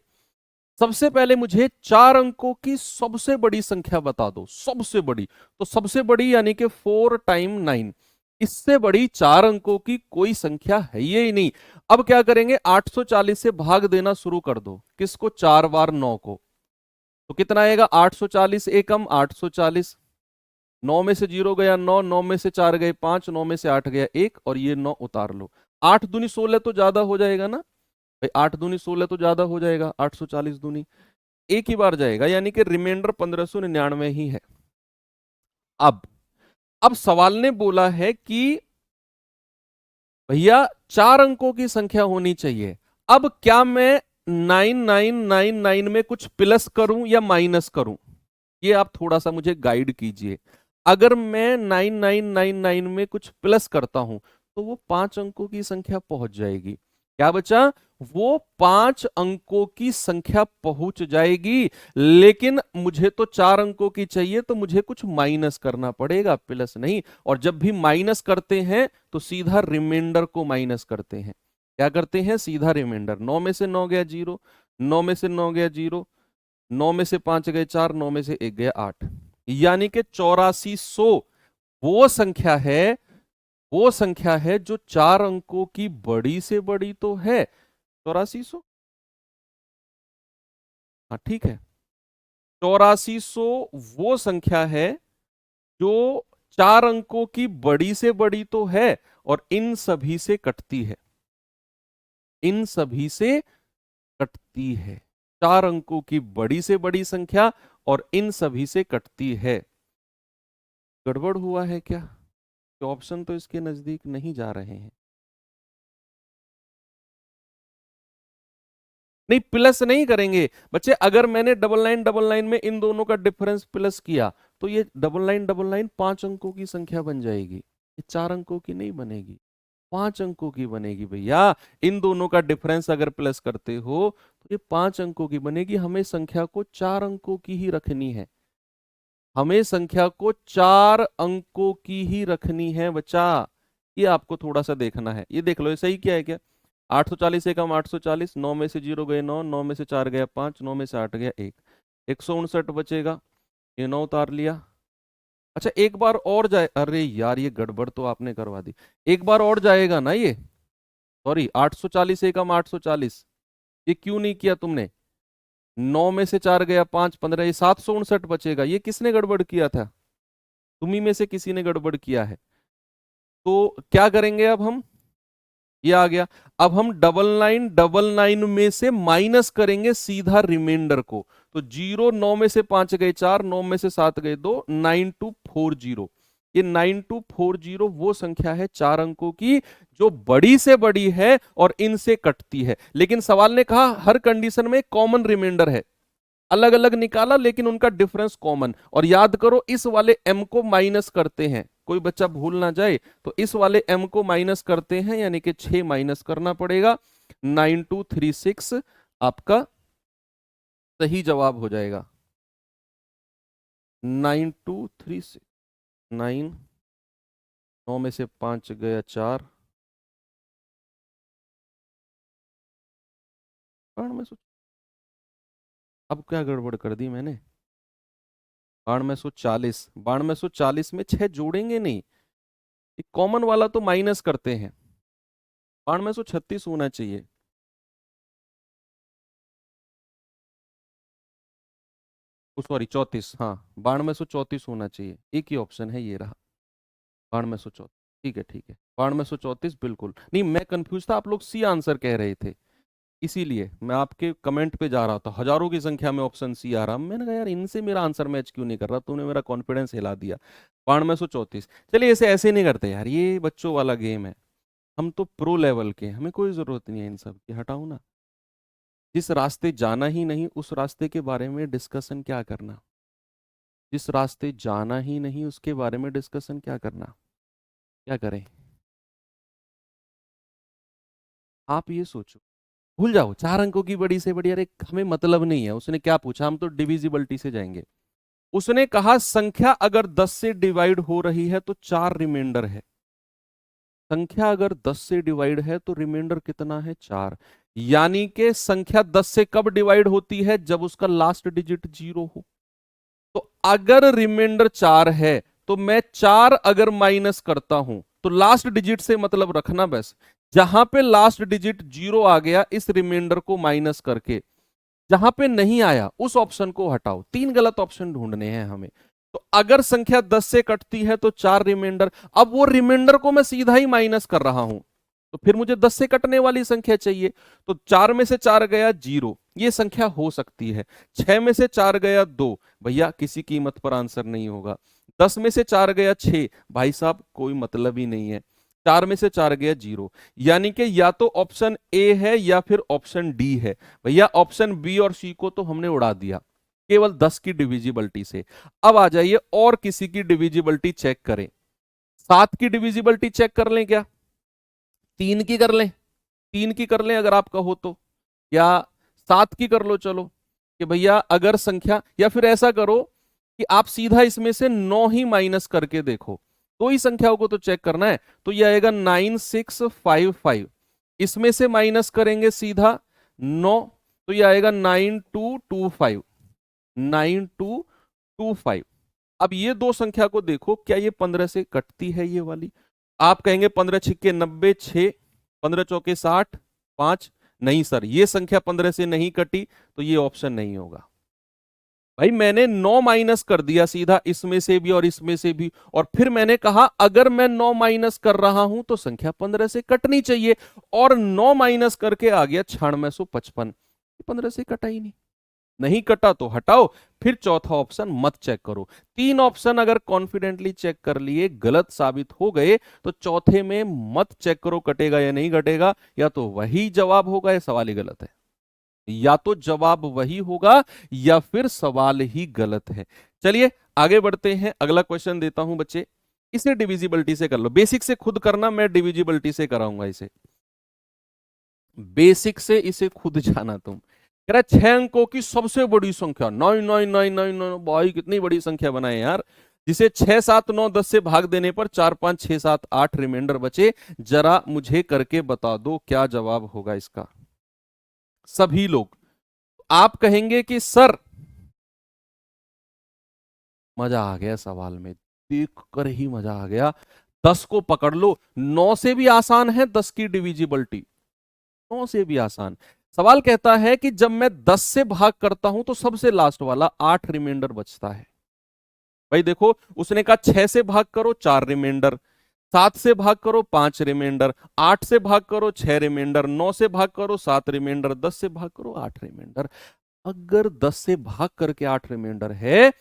सबसे पहले मुझे 4 अंकों की सबसे बड़ी संख्या बता दो, सबसे बड़ी। तो सबसे बड़ी यानी कि 4 टाइम 9, इससे बड़ी 4 अंकों की कोई संख्या है ही नहीं। अब क्या करेंगे? 840 से भाग देना शुरू कर दो। किसको? 4 बार 9 को। तो कितना आएगा? 840 एकम 840। 9 में से 0 गया 9, 9 में से 4 गए 5, 9 में से 8 गया 1, और ये 9 उतार लो। 8 दूनी 16 तो ज्यादा हो जाएगा ना भाई? 8 दूनी 16 तो ज्यादा हो जाएगा। 840 दूनी एक ही बार जाएगा, यानी कि रिमाइंडर 1599 ही है। अब अब सवाल ने बोला है कि भैया 4 अंकों की संख्या होनी चाहिए। अब क्या मैं 9999 में कुछ प्लस करूं या माइनस करूं? ये आप थोड़ा सा मुझे गाइड कीजिए। अगर मैं 9999 में कुछ प्लस करता हूं तो वो 5 अंकों की संख्या पहुंच जाएगी। क्या बचा? वो 5 अंकों की संख्या पहुंच जाएगी। लेकिन मुझे तो 4 अंकों की चाहिए, तो मुझे कुछ माइनस करना पड़ेगा, प्लस नहीं। और जब भी माइनस करते हैं तो सीधा रिमाइंडर को माइनस करते हैं। क्या करते हैं? सीधा रिमाइंडर। 9 में से 9 गया 0, 9 में से 9 गया 0, 9 में से 5 गए 4, 9 में से 1 गया 8, यानी कि 8400 वो संख्या है, वो संख्या है जो 4 अंकों की बड़ी से बड़ी तो है। 8400, हाँ ठीक है। 8400 वो संख्या है जो 4 अंकों की बड़ी से बड़ी तो है और इन सभी से कटती है, इन सभी से कटती है। 4 अंकों की बड़ी से बड़ी संख्या और इन सभी से कटती है। गड़बड़ हुआ है क्या? ऑप्शन तो इसके नजदीक नहीं जा रहे हैं। नहीं, प्लस नहीं करेंगे बच्चे। अगर मैंने डबल नाइन में इन दोनों का डिफरेंस प्लस किया तो ये डबल नाइन 5 अंकों की संख्या बन जाएगी। ये 4 अंकों की नहीं बनेगी, 5 अंकों की बनेगी भैया। इन दोनों का डिफरेंस अगर प्लस करते हो तो ये 5 अंकों की बनेगी। हमें संख्या को 4 अंकों की ही रखनी है, हमें संख्या को 4 अंकों की ही रखनी है बच्चा। ये आपको थोड़ा सा देखना है। ये देख लो, ये सही क्या है क्या? 840 एकम 840, 9 में से 0 गए 9, 9 में से 4 गया 5, 9 में से 8 गया 1, 159 बचेगा। ये 9 उतार लिया। अच्छा एक बार और जाए, अरे यार ये गड़बड़ तो आपने करवा दी। एक बार और जाएगा ना ये? सॉरी, 840 एकम 840, ये क्यों नहीं किया तुमने? 9 में से 4 गया 5, 15, ये 759 बचेगा। ये किसने गड़बड़ किया था? तुम्ही में से किसी ने गड़बड़ किया है। तो क्या करेंगे अब हम? ये आ गया। अब हम डबल नाइन में से माइनस करेंगे सीधा रिमाइंडर को। तो 0, 9 में से 5 गए 4, 9 में से 7 गए 2, 9240। ये 9240 वो संख्या है 4 अंकों की जो बड़ी से बड़ी है और इनसे कटती है। लेकिन सवाल ने कहा हर कंडीशन में कॉमन रिमाइंडर है। अलग अलग निकाला लेकिन उनका डिफरेंस कॉमन। और याद करो इस वाले m को माइनस करते हैं, कोई बच्चा भूल ना जाए। तो इस वाले m को माइनस करते हैं, यानी कि 6 माइनस करना पड़ेगा। 9236 आपका सही जवाब हो जाएगा। 9236, 9, 9 में से 5 गया 4। में सोच, अब क्या गड़बड़ कर दी मैंने? 9240, 9240 में 6 जोड़ेंगे नहीं, एक कॉमन वाला तो माइनस करते हैं, 9236 होना चाहिए। सॉरी 34, हाँ 9234 होना चाहिए, एक ही ऑप्शन है, ये रहा 9234। ठीक है ठीक है, 9234 बिल्कुल नहीं, मैं कंफ्यूज था, आप लोग सी आंसर कह रहे थे, इसीलिए मैं आपके कमेंट पे जा रहा था, हजारों की संख्या में ऑप्शन सी आ रहा, मैंने कहा यार इनसे मेरा आंसर मैच क्यों नहीं कर रहा, तूने मेरा कॉन्फिडेंस हिला दिया। 9234। चलिए इसे ऐसे नहीं करते यार, ये बच्चों वाला गेम है, हम तो प्रो लेवल के, हमें कोई जरूरत नहीं है इन सब की, हटाओ ना। जिस रास्ते जाना ही नहीं उस रास्ते के बारे में डिस्कशन क्या करना, जिस रास्ते जाना ही नहीं उसके बारे में डिस्कशन क्या करना, क्या करें आप ये सोचो। भूल जाओ, 4 अंकों की बड़ी से बड़ी, अरे हमें मतलब नहीं है उसने क्या पूछा, हम तो डिविजिबिलिटी से जाएंगे। उसने कहा संख्या अगर 10 से डिवाइड हो रही है तो 4 रिमाइंडर है, संख्या अगर 10 से डिवाइड है तो रिमाइंडर कितना है, 4। यानी कि संख्या 10 से कब डिवाइड होती है, जब उसका लास्ट डिजिट 0 हो। तो अगर रिमाइंडर 4 है तो मैं 4 अगर माइनस करता हूं तो लास्ट डिजिट से मतलब रखना, बस जहां पे लास्ट डिजिट 0 आ गया इस रिमाइंडर को माइनस करके, जहां पे नहीं आया उस ऑप्शन को हटाओ। 3 गलत ऑप्शन ढूंढने हैं हमें। तो अगर संख्या 10 से कटती है तो 4 रिमाइंडर, अब वो रिमाइंडर को मैं सीधा ही माइनस कर रहा हूं, तो फिर मुझे 10 से कटने वाली संख्या चाहिए। तो 4 में से 4 गया 0, ये संख्या हो सकती है। 6 में से 4 गया 2, भैया किसी कीमत पर आंसर नहीं होगा। 10 में से 4 गया 6, भाई साहब कोई मतलब ही नहीं है। 4 में से 4 गया 0, यानी कि या तो ऑप्शन ए है या फिर ऑप्शन डी है। भैया ऑप्शन बी और सी को तो हमने उड़ा दिया केवल 10 की डिविजिबिलिटी से। अब आ जाइए और किसी की डिविजिबिलिटी चेक करें। 7 की डिविजिबिलिटी चेक कर लें क्या, 3 की कर लें, 3 की कर लें अगर आपका हो तो, या 7 की कर लो चलो, कि भैया अगर संख्या, या फिर ऐसा करो कि आप सीधा इसमें से 9 ही माइनस करके देखो, दो ही संख्याओं को तो चेक करना है। तो यह आएगा 9655, इसमें से माइनस करेंगे सीधा 9, तो यह आएगा 9225, 9225। अब ये दो संख्या को देखो, क्या ये 15 से कटती है ये वाली? आप कहेंगे 15 छिक्के 90, 6, 15 चौके 60, 5। नहीं सर, ये संख्या 15 से नहीं कटी, तो ये ऑप्शन नहीं होगा। भाई मैंने 9 माइनस कर दिया सीधा इसमें से भी और इसमें से भी, और फिर मैंने कहा अगर मैं 9 माइनस कर रहा हूं तो संख्या 15 से कटनी चाहिए, और 9 माइनस करके आ गया 9655, 15 से कटा ही नहीं। नहीं कटा तो हटाओ, फिर चौथा ऑप्शन मत चेक करो। 3 ऑप्शन अगर कॉन्फिडेंटली चेक कर लिए गलत साबित हो गए तो चौथे में मत चेक करो कटेगा या नहीं कटेगा, या तो वही जवाब होगा या सवाल ही गलत है, या तो जवाब वही होगा या फिर सवाल ही गलत है। चलिए आगे बढ़ते हैं, अगला क्वेश्चन देता हूं बच्चे, इसे डिविजिबिलिटी से कर लो, बेसिक से खुद करना, मैं डिविजिबिलिटी से कराऊंगा इसे, बेसिक से इसे खुद जाना तुम। कह रहा 6 अंकों की सबसे बड़ी संख्या 99999, भाई कितनी बड़ी संख्या बनाए यार, जिसे 6 7 9 10 से भाग देने पर 4 5 6 7 8 रिमाइंडर बचे, जरा मुझे करके बता दो क्या जवाब होगा इसका। सभी लोग, आप कहेंगे कि सर मजा आ गया सवाल में, देख कर ही मजा आ गया, 10 को पकड़ लो, 9 से भी आसान है 10 की डिविजिबिलिटी, 9 से भी आसान। सवाल कहता है कि जब मैं 10 से भाग करता हूं तो सबसे लास्ट वाला 8 रिमाइंडर बचता है। भाई देखो उसने कहा 6 से भाग करो 4 रिमाइंडर, 7 से भाग करो 5 रिमाइंडर, 8 से भाग करो 6 रिमाइंडर, 9 से भाग करो 7 रिमाइंडर, 10 से भाग करो 8 रिमाइंडर। अगर 10 से भाग करके 8 रिमाइंडर है,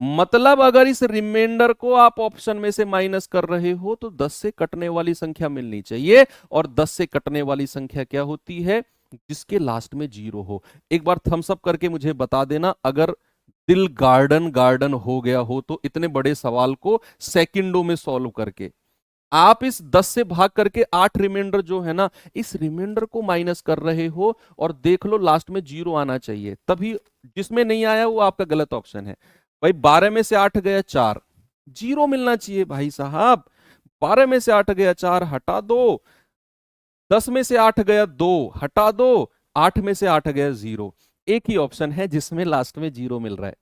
मतलब अगर इस रिमाइंडर को आप ऑप्शन में से माइनस कर रहे हो तो 10 से कटने वाली संख्या मिलनी चाहिए, और 10 से कटने वाली संख्या क्या होती है, जिसके लास्ट में 0 हो। एक बार थम्स अप करके मुझे बता देना अगर दिल गार्डन गार्डन हो गया हो तो, इतने बड़े सवाल को सेकंडों में सॉल्व करके। आप इस 10 से भाग करके 8 रिमाइंडर जो है ना, इस रिमाइंडर को माइनस कर रहे हो, और देख लो लास्ट में 0 आना चाहिए, तभी, जिसमें नहीं आया वो आपका गलत ऑप्शन है। भाई 12 में से 8 गया 4, 0 मिलना चाहिए भाई साहब। 12 में से 8 गया 4, हटा दो। 10 में से 8 गया 2, हटा दो। 8 में से 8 गया 0, एक ही ऑप्शन है जिसमें लास्ट में 0 मिल रहा है।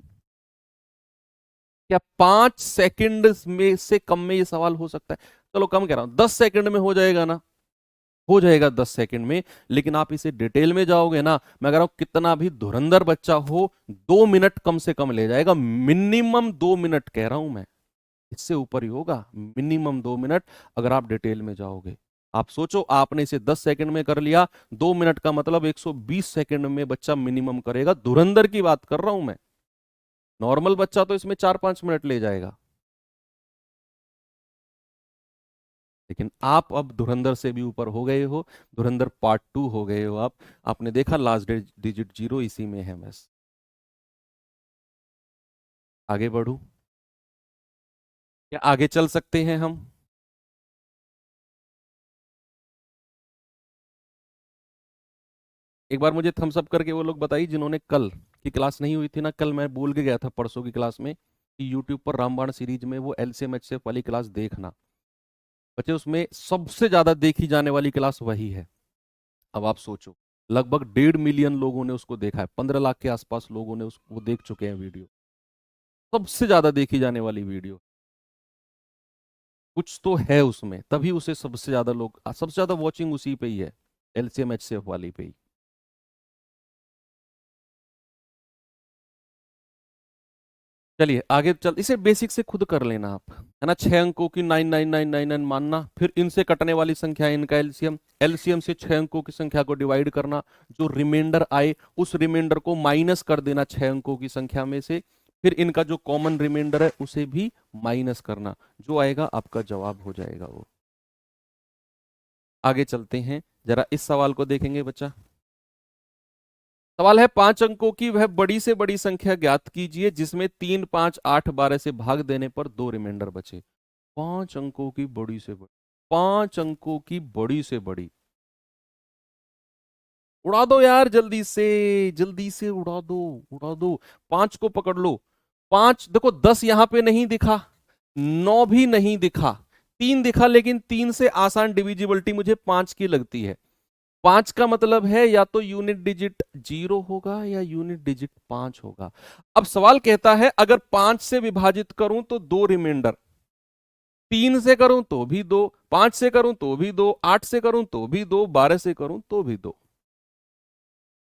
क्या 5 सेकंड में से कम में ये सवाल हो सकता है? चलो कम कह रहा हूं, 10 सेकंड में हो जाएगा ना, हो जाएगा 10 सेकंड में। लेकिन आप इसे डिटेल में जाओगे ना, मैं कह रहा हूं कितना भी धुरंधर बच्चा हो, 2 मिनट कम से कम ले जाएगा, मिनिमम 2 मिनट कह रहा हूं मैं, इससे ऊपर ही होगा, मिनिमम 2 मिनट अगर आप डिटेल में जाओगे। आप सोचो, आपने इसे 10 सेकंड में कर लिया, 2 मिनट का मतलब 120 सेकंड में बच्चा मिनिमम करेगा, धुरंधर की बात कर रहा हूं मैं। नॉर्मल बच्चा तो इसमें 4-5 मिनट ले जाएगा, लेकिन आप अब धुरंधर से भी ऊपर हो गए हो, धुरंधर पार्ट 2 हो गए हो आप। आपने देखा लास्ट डिजिट 0 इसी में है बस। आगे बढ़ू, क्या आगे चल सकते हैं हम? एक बार मुझे थम्स अप करके वो लोग बताइए जिन्होंने कल की क्लास नहीं हुई थी ना, कल मैं बोल के गया था परसों की क्लास में कि यूट्यूब पर रामबाण सीरीज में वो एलसीएम एचसीएफ वाली क्लास देखना। बच्चे उसमें सबसे ज्यादा देखी जाने वाली क्लास वही है। अब आप सोचो, लगभग 1.5 मिलियन लोगों ने उसको देखा है, 15 लाख के आसपास लोगों ने उसको देख चुके हैं वीडियो, सबसे ज्यादा देखी जाने वाली वीडियो। कुछ तो है उसमें, तभी उसे सबसे ज्यादा लोग, सबसे ज्यादा वॉचिंग उसी पे ही है, एलसीएम एचसीएफ वाली पे ही। चलिए आगे चल, इसे बेसिक से खुद कर लेना आप, है ना। 6 अंकों की 99999 मानना, फिर इनसे कटने वाली संख्या इनका एलसीएम, एलसीएम से 6 अंकों की संख्या को डिवाइड करना, जो रिमाइंडर आए उस रिमाइंडर को माइनस कर देना 6 अंकों की संख्या में से, फिर इनका जो कॉमन रिमाइंडर है उसे भी माइनस करना, जो आएगा आपका जवाब हो जाएगा वो। आगे चलते हैं, जरा इस सवाल को देखेंगे बच्चा। सवाल है, 5 अंकों की वह बड़ी से बड़ी संख्या ज्ञात कीजिए जिसमें 3, 5, 8, 12 से भाग देने पर 2 रिमाइंडर बचे। 5 अंकों की बड़ी से बड़ी, 5 अंकों की बड़ी से बड़ी, उड़ा दो यार जल्दी से, जल्दी से उड़ा दो, उड़ा दो। 5 को पकड़ लो, 5 देखो, 10 यहां पे नहीं दिखा, 9 भी नहीं दिखा, 3 दिखा, लेकिन 3 से आसान डिविजिबिलिटी मुझे 5 की लगती है। 5 का मतलब है या तो यूनिट डिजिट 0 होगा या यूनिट डिजिट 5 होगा। अब सवाल कहता है अगर 5 से विभाजित करूं तो 2 रिमाइंडर, 3 से करूं तो भी 2, 5 से करूं तो भी 2, 8 से करूं तो भी 2, 12 से करूं तो भी 2।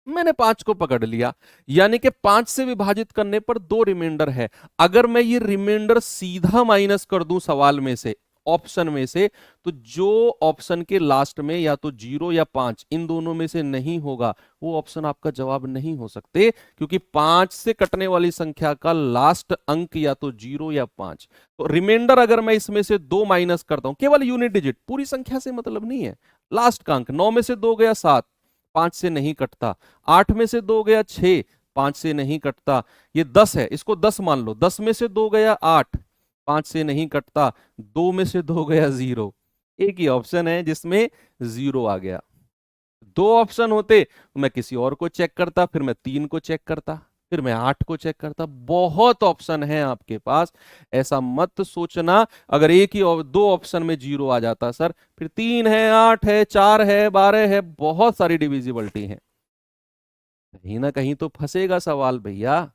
मैंने 5 को पकड़ लिया, यानी कि 5 से विभाजित करने पर 2 रिमाइंडर है। अगर मैं ये रिमाइंडर सीधा माइनस कर दूं सवाल में से, ऑप्शन में से, तो जो ऑप्शन के लास्ट में या तो 0 या 5 इन दोनों में से नहीं होगा, वो ऑप्शन आपका जवाब नहीं हो सकते, क्योंकि 5 से कटने वाली संख्या का लास्ट अंक या तो 0 या 5। तो रिमाइंडर अगर मैं इसमें से 2 माइनस करता हूं, केवल यूनिट डिजिट, पूरी संख्या से मतलब नहीं है, लास्ट का अंक, 9 में से 2 गया 7, 5 से नहीं कटता, 8 में से 2 गया 6, 5 से नहीं कटता, ये 10 है, इसको 10 मान लो, 10 में से 2 गया 8, 5 से नहीं कटता, 2 में से 2 गया 0। एक ही ऑप्शन है जिसमें 0 आ गया। दो ऑप्शन होते तो मैं किसी और को चेक करता, फिर मैं 3 को चेक करता, फिर मैं 8 को चेक करता, बहुत ऑप्शन है आपके पास। ऐसा मत सोचना अगर एक ही दो ऑप्शन में 0 आ जाता सर, फिर 3 है, 8 है, 4 है, 12 है, बहुत सारी डिविजिबिलिटी है, कहीं ना कहीं तो फंसेगा सवाल भैया।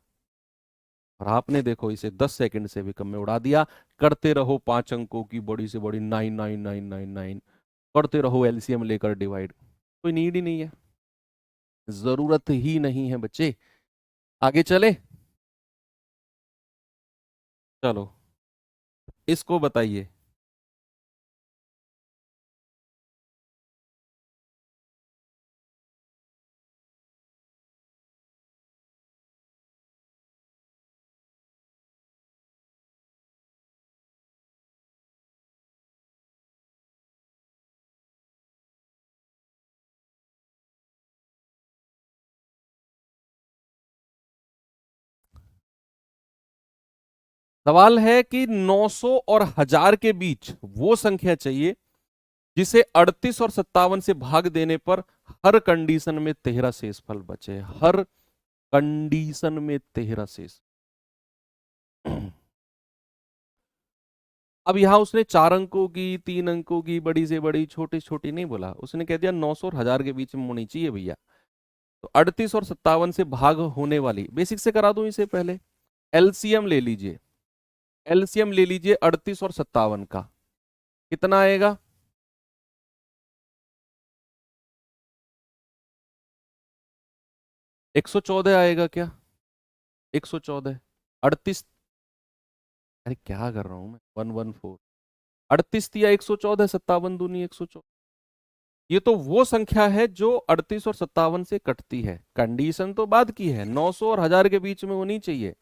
और आपने देखो इसे 10 सेकंड से भी कम में उड़ा दिया। करते रहो 5 अंकों की बड़ी से बड़ी 99999, करते रहो एलसीएम लेकर डिवाइड, कोई नीड ही नहीं है, जरूरत ही नहीं है बच्चे। आगे चले, चलो इसको बताइए। सवाल है कि 900 और 1000 के बीच वो संख्या चाहिए जिसे 38 और 57 से भाग देने पर हर कंडीशन में 13 शेषफल बचे, हर कंडीशन में 13 शेष। अब यहां उसने 4 अंकों की, 3 अंकों की, बड़ी से बड़ी, छोटी छोटी नहीं बोला, उसने कह दिया 900 और 1000 के बीच में होनी चाहिए भैया। तो 38 और 57 से भाग होने वाली, बेसिक से करा दूं इसे पहले, एलसीएम ले लीजिए, एलसीएम ले लीजिए 38 और 57 का, कितना आएगा? 114 आएगा क्या? 114, 38, अरे क्या कर रहा हूं मैं, 114, 38 या 114, 57 दूनी 114। ये तो वो संख्या है जो 38 और 57 से कटती है। कंडीशन तो बाद की है, 900 और 1000 के बीच में होनी चाहिए।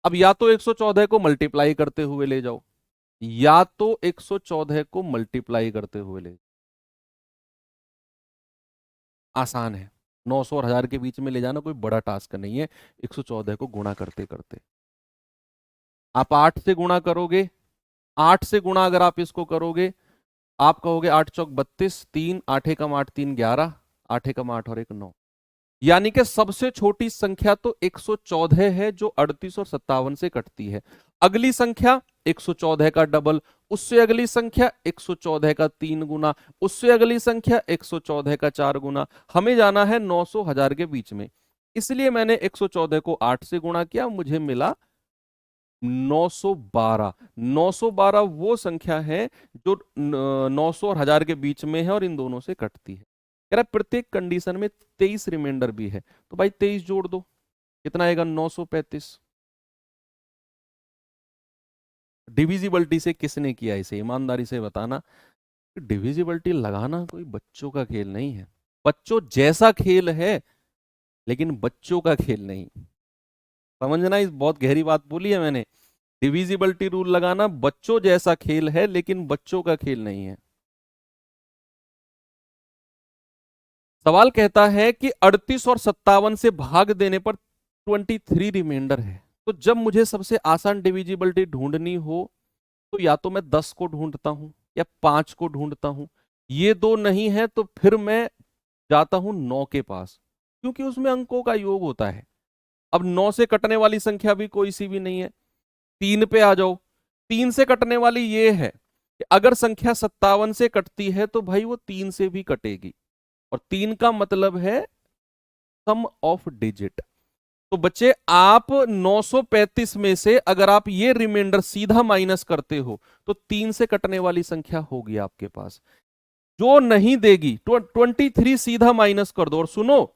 अब या तो 114 को मल्टीप्लाई करते हुए ले जाओ, या तो 114 को मल्टीप्लाई करते हुए ले, आसान है। 900 और 1000 के बीच में ले जाना कोई बड़ा टास्क नहीं है, 114 को गुणा करते करते। आप 8 से गुणा करोगे, 8 से गुणा अगर आप इसको करोगे, आप कहोगे 8 चौक 32, 3 8 एकम 8 3 11, 8 एकम 8 और 1 9, यानी कि सबसे छोटी संख्या तो 114 है जो 38 और 57 से कटती है। अगली संख्या 114 का डबल, उससे अगली संख्या 114 का 3 गुना, उससे अगली संख्या 114 का 4 गुना। हमें जाना है 900 1000 के बीच में, इसलिए मैंने 114 को 8 से गुणा किया, मुझे मिला 912। 912 वो संख्या है जो 900 और 1000 के बीच में है और इन दोनों से कटती है। कह रहा है प्रत्येक कंडीशन में 23 रिमाइंडर भी है, तो भाई 23 जोड़ दो, कितना आएगा? 935। डिविजिबिलिटी से किसने किया इसे, ईमानदारी से बताना। डिविजिबिलिटी लगाना कोई बच्चों का खेल नहीं है, बच्चों जैसा खेल है लेकिन बच्चों का खेल नहीं। समझना, इस बहुत गहरी बात बोली है मैंने। डिविजिबिलिटी रूल लगाना बच्चों जैसा खेल है लेकिन बच्चों का खेल नहीं है। सवाल कहता है कि 38 और 57 से भाग देने पर 23 रिमाइंडर है, तो जब मुझे सबसे आसान डिविजिबिलिटी ढूंढनी हो तो या तो मैं 10 को ढूंढता हूं या 5 को ढूंढता हूं, ये दो नहीं है तो फिर मैं जाता हूं 9 के पास, क्योंकि उसमें अंकों का योग होता है। अब 9 से कटने वाली संख्या भी कोई सी भी नहीं है। 3 पे आ जाओ, 3 से कटने वाली ये है कि अगर संख्या 57 से कटती है तो भाई वो 3 से भी कटेगी, और 3 का मतलब है सम ऑफ डिजिट। तो बच्चे आप 935 में से अगर आप ये रिमाइंडर सीधा माइनस करते हो तो 3 से कटने वाली संख्या होगी आपके पास, जो नहीं देगी। 23 सीधा माइनस कर दो, और सुनो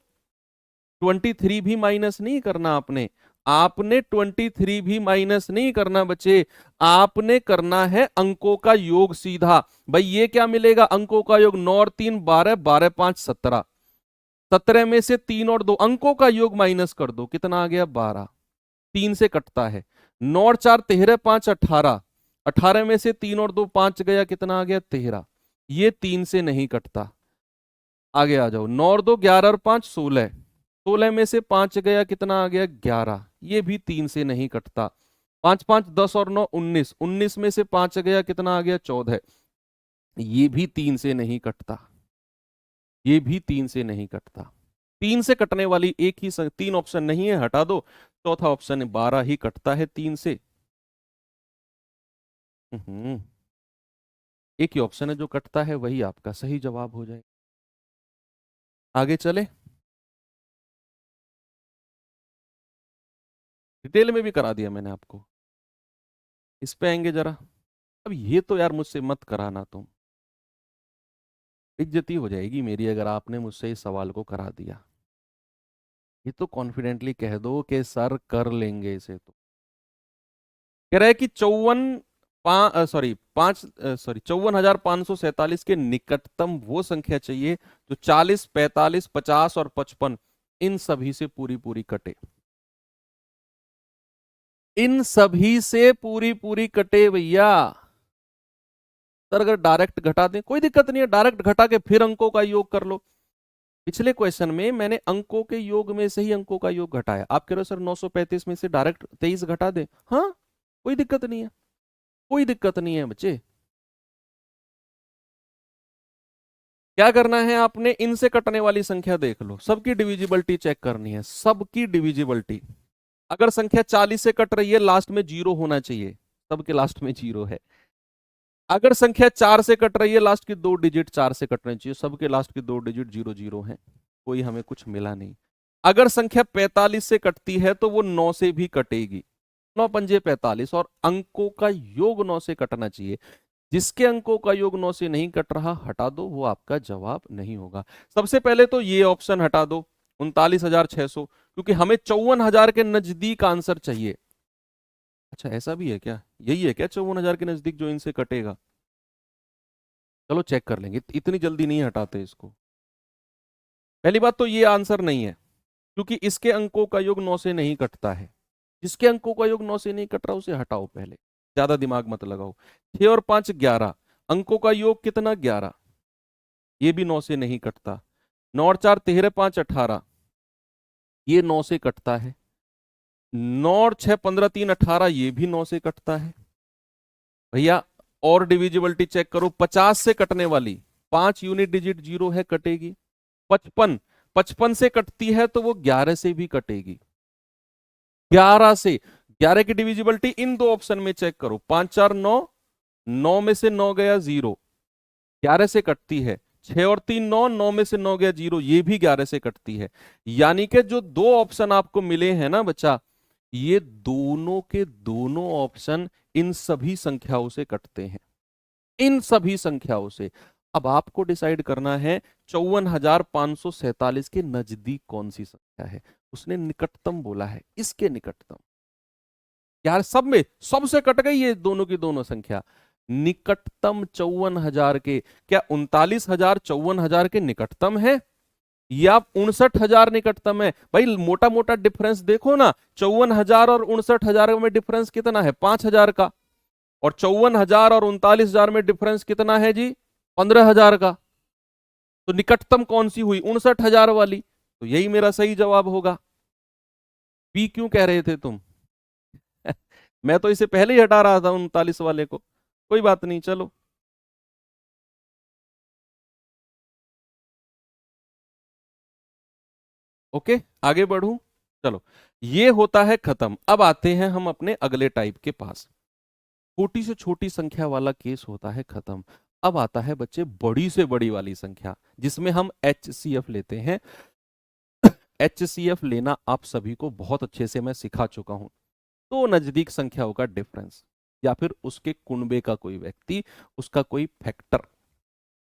23 भी माइनस नहीं करना आपने, आपने 23 भी माइनस नहीं करना बच्चे, आपने करना है अंकों का योग सीधा। भाई ये क्या मिलेगा, अंकों का योग 9 और 3 12, 12 5 17, 17 में से 3 और 2 अंकों का योग माइनस कर दो, कितना आ गया? 12। 3 से कटता है। 9 और 4 13, 5 18, 18 में से 3 और 2 5 गया, कितना आ गया? 13। ये 3 से नहीं कटता। आगे आ जाओ, 9 और 2 11 और 5 16, 16 में से 5 गया, कितना आ गया? 11। ये भी 3 से नहीं कटता। 5 5 10 और 9 19, 19 में से 5 गया, कितना आ गया? 14। ये भी 3 से नहीं कटता, ये भी 3 से नहीं कटता। 3 से कटने वाली एक ही 3 ऑप्शन नहीं है, हटा दो। चौथा ऑप्शन है 12 ही कटता है 3 से। एक ही ऑप्शन है जो कटता है, वही आपका सही जवाब हो जाए। आगे चले, डिटेल में भी करा दिया मैंने आपको। इस पे आएंगे जरा। अब ये तो यार मुझसे मत कराना तुम, इज्जती हो जाएगी मेरी अगर आपने मुझसे इस सवाल को करा दिया। ये तो कॉन्फिडेंटली कह दो कि सर कर लेंगे इसे। तो कह रहा है कि 54,547 के निकटतम वो संख्या चाहिए जो 40 45 50 और 55 इन सभी से पूरी पूरी कटे, इन सभी से पूरी पूरी कटे भैया। सर अगर डायरेक्ट घटा दें कोई दिक्कत नहीं है, डायरेक्ट घटा के फिर अंकों का योग कर लो। पिछले क्वेश्चन में मैंने अंकों के योग में से ही अंकों का योग घटाया, आप कह रहे हो सर 935 में से डायरेक्ट 23 घटा दे, हाँ कोई दिक्कत नहीं है, कोई दिक्कत नहीं है बच्चे। क्या करना है आपने, इनसे कटने वाली संख्या देख लो, सबकी डिविजिबिलिटी चेक करनी है, सबकी डिविजिबिलिटी। अगर संख्या 40 से कट रही है लास्ट में 0 होना चाहिए, सबके लास्ट में 0 है। अगर संख्या 4 से कट रही है लास्ट की 2 डिजिट 4 से कटने चाहिए, सबके लास्ट की 2 डिजिट 0 0 है, कोई हमें कुछ मिला नहीं। अगर संख्या 45 से कटती है तो वो 9 से भी कटेगी, 9 पंजे 45 और अंकों का योग 9 से कटना चाहिए। जिसके अंकों का योग 9 से नहीं कट रहा हटा दो, वो आपका जवाब नहीं होगा। सबसे पहले तो ये ऑप्शन हटा दो 39,600, क्योंकि हमें 54,000 के नजदीक आंसर चाहिए। अच्छा ऐसा भी है क्या, यही है क्या 54,000 के नजदीक जो इनसे कटेगा? चलो चेक कर लेंगे, इतनी जल्दी नहीं हटाते इसको। पहली बात तो ये आंसर नहीं है, क्योंकि इसके अंकों का योग 9 से नहीं कटता है। जिसके अंकों का योग 9 से नहीं कट रहा उसे हटाओ पहले, ज्यादा दिमाग मत लगाओ। 6 और 5 11, अंकों का योग कितना 11, ये भी 9 से नहीं कटता। 9 और 4 13, 5 18, ये 9 से कटता है। 9 और 6 15, 3 18, ये भी 9 से कटता है। भैया और डिविजिबिलिटी चेक करो, 50 से कटने वाली 5 यूनिट डिजिट जीरो है, कटेगी। 55, 55 से कटती है तो वो 11 से भी कटेगी। 11 से, 11 की डिविजिबिलिटी इन दो ऑप्शन में चेक करो, 5 4 9, 9 में से 9 गया 0, 11 से कटती है। 6 और 3 9, 9 में से 9 गया 0, ये भी 11 से कटती है। यानी कि जो दो ऑप्शन आपको मिले हैं ना बच्चा, ये दोनों के दोनों ऑप्शन इन सभी संख्याओं से कटते हैं, इन सभी संख्याओं से। अब आपको डिसाइड करना है 54,547 के नजदीक कौन सी संख्या है। उसने निकटतम बोला है, इसके निकटतम। यार सब में सबसे कट गई ये दोनों की दोनों संख्या। निकटतम 54,000 के, क्या 39,000 54,000 के निकटतम है या 59,000 निकटतम है? भाई मोटा मोटा डिफरेंस देखो ना, 54,000 और 59,000 में डिफरेंस कितना है? 5,000 का। और 54,000 और 39,000 में डिफरेंस कितना है जी? 15,000 का। तो निकटतम कौन सी हुई? 59,000 वाली। तो यही मेरा सही जवाब होगा। बी क्यों कह रहे थे तुम? मैं तो इसे पहले ही हटा रहा था 39 वाले को। कोई बात नहीं, चलो। ओके आगे बढ़ूं, चलो। ये होता है खत्म। अब आते हैं हम अपने अगले टाइप के पास। छोटी से छोटी संख्या वाला केस होता है खत्म। अब आता है बच्चे बड़ी से बड़ी वाली संख्या, जिसमें हम HCF लेते हैं। HCF लेना आप सभी को बहुत अच्छे से मैं सिखा चुका हूं। तो नजदीक संख्याओं का डिफरेंस या फिर उसके कुनबे का कोई व्यक्ति, उसका कोई फैक्टर।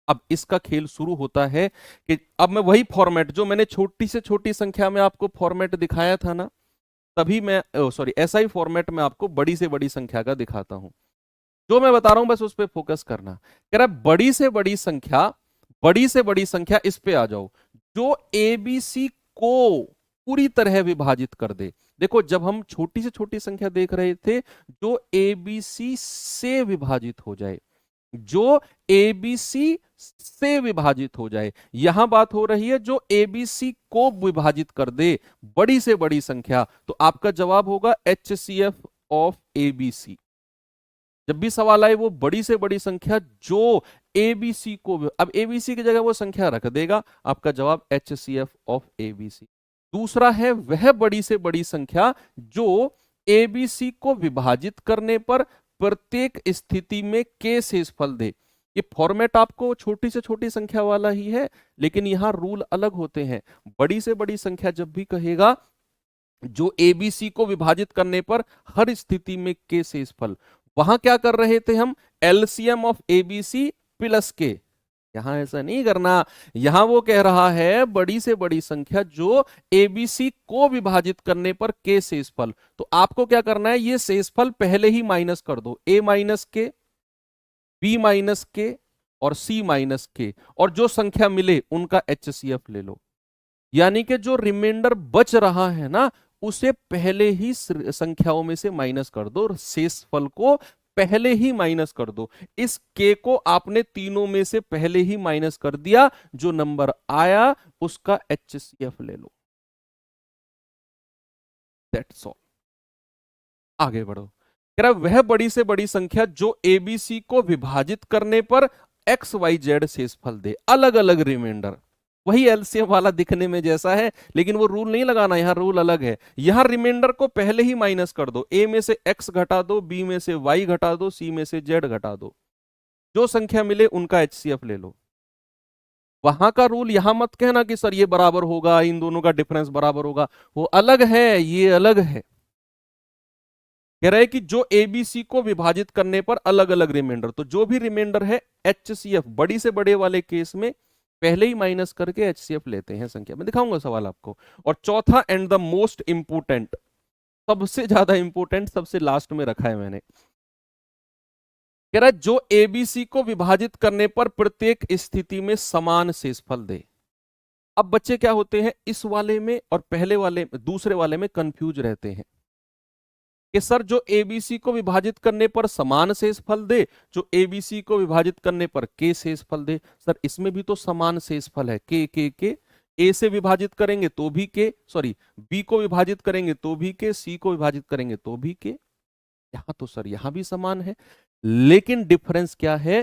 अब इसका खेल शुरू होता है कि अब मैं वही फॉर्मेट जो मैंने छोटी से छोटी संख्या में आपको फॉर्मेट दिखाया था ना, तभी मैं सॉरी ऐसा ही फॉर्मेट में आपको बड़ी से बड़ी संख्या का दिखाता हूं। जो मैं बता रहा हूं बस उस पर फोकस करना। कह रहा है बड़ी से बड़ी संख्या, बड़ी से बड़ी संख्या, इस पे आ जाओ, जो ABC को पूरी तरह विभाजित कर दे। देखो जब हम छोटी से छोटी संख्या देख रहे थे, जो ABC से विभाजित हो जाए, जो ABC से विभाजित हो जाए। यहां बात हो रही है जो ABC को विभाजित कर दे, बड़ी से बड़ी संख्या। तो आपका जवाब होगा HCF ऑफ ABC। जब भी सवाल आए वो बड़ी से बड़ी संख्या जो ABC को, अब ABC की जगह वो संख्या रख देगा, आपका जवाब HCF ऑफ ABC। दूसरा है वह बड़ी से बड़ी संख्या जो ABC को विभाजित करने पर प्रत्येक स्थिति में K शेषफल दे। ये फॉर्मेट आपको छोटी से छोटी संख्या वाला ही है, लेकिन यहां रूल अलग होते हैं। बड़ी से बड़ी संख्या जब भी कहेगा, जो ABC को विभाजित करने पर हर स्थिति में K शेषफल। वहां क्या कर रहे थे हम? LCM of ABC plus K। यहां ऐसा नहीं करना। यहां वो कह रहा है बड़ी से बड़ी संख्या जो ABC को विभाजित करने पर K शेषफल। तो आपको क्या करना है? ये शेषफल पहले ही माइनस कर दो, A minus K, B minus K और C माइनस K, और जो संख्या मिले उनका HCF ले लो। यानी कि जो रिमाइंडर बच रहा है ना, उसे पहले ही संख्याओं में से माइनस कर दो, शेषफल को पहले ही माइनस कर दो। इस के को आपने तीनों में से पहले ही माइनस कर दिया, जो नंबर आया उसका HCF ले लो। That's all. आगे बढ़ो। कह रहा वह बड़ी से बड़ी संख्या जो ABC को विभाजित करने पर XYZ शेषफल दे, अलग अलग रिमाइंडर। वही एलसीएम वाला दिखने में जैसा है, लेकिन वो रूल नहीं लगाना, यहां रूल अलग है। यहां रिमाइंडर को पहले ही माइनस कर दो, ए में से एक्स घटा दो, बी में से वाई घटा दो, सी में से जेड घटा दो, जो संख्या मिले उनका एचसीएफ ले लो। वहां का रूल यहां मत कहना कि सर ये बराबर होगा, इन दोनों का डिफरेंस बराबर होगा। वो अलग है, ये अलग है। कह रहा है कि जो एबीसी को विभाजित करने पर अलग अलग रिमाइंडर, तो जो भी रिमाइंडर है एचसीएफ बड़ी से बड़े वाले केस में पहले ही माइनस करके एचसीएफ लेते हैं संख्या। मैं दिखाऊंगा सवाल आपको। और चौथा एंड द मोस्ट इंपोर्टेंट, सबसे ज्यादा इंपोर्टेंट सबसे लास्ट में रखा है मैंने, कह रहा है जो एबीसी को विभाजित करने पर प्रत्येक स्थिति में समान शेषफल दे। अब बच्चे क्या होते हैं, इस वाले में और पहले वाले दूसरे वाले में कंफ्यूज रहते हैं कि सर जो एबीसी को विभाजित करने पर समान शेषफल दे, जो एबीसी को विभाजित करने पर के शेषफल दे। सर इसमें भी तो समान शेषफल है, के ए से विभाजित करेंगे तो भी के, सॉरी बी को विभाजित करेंगे तो भी के, सी को विभाजित करेंगे तो भी के। यहां तो सर यहां भी समान है, लेकिन डिफरेंस क्या है,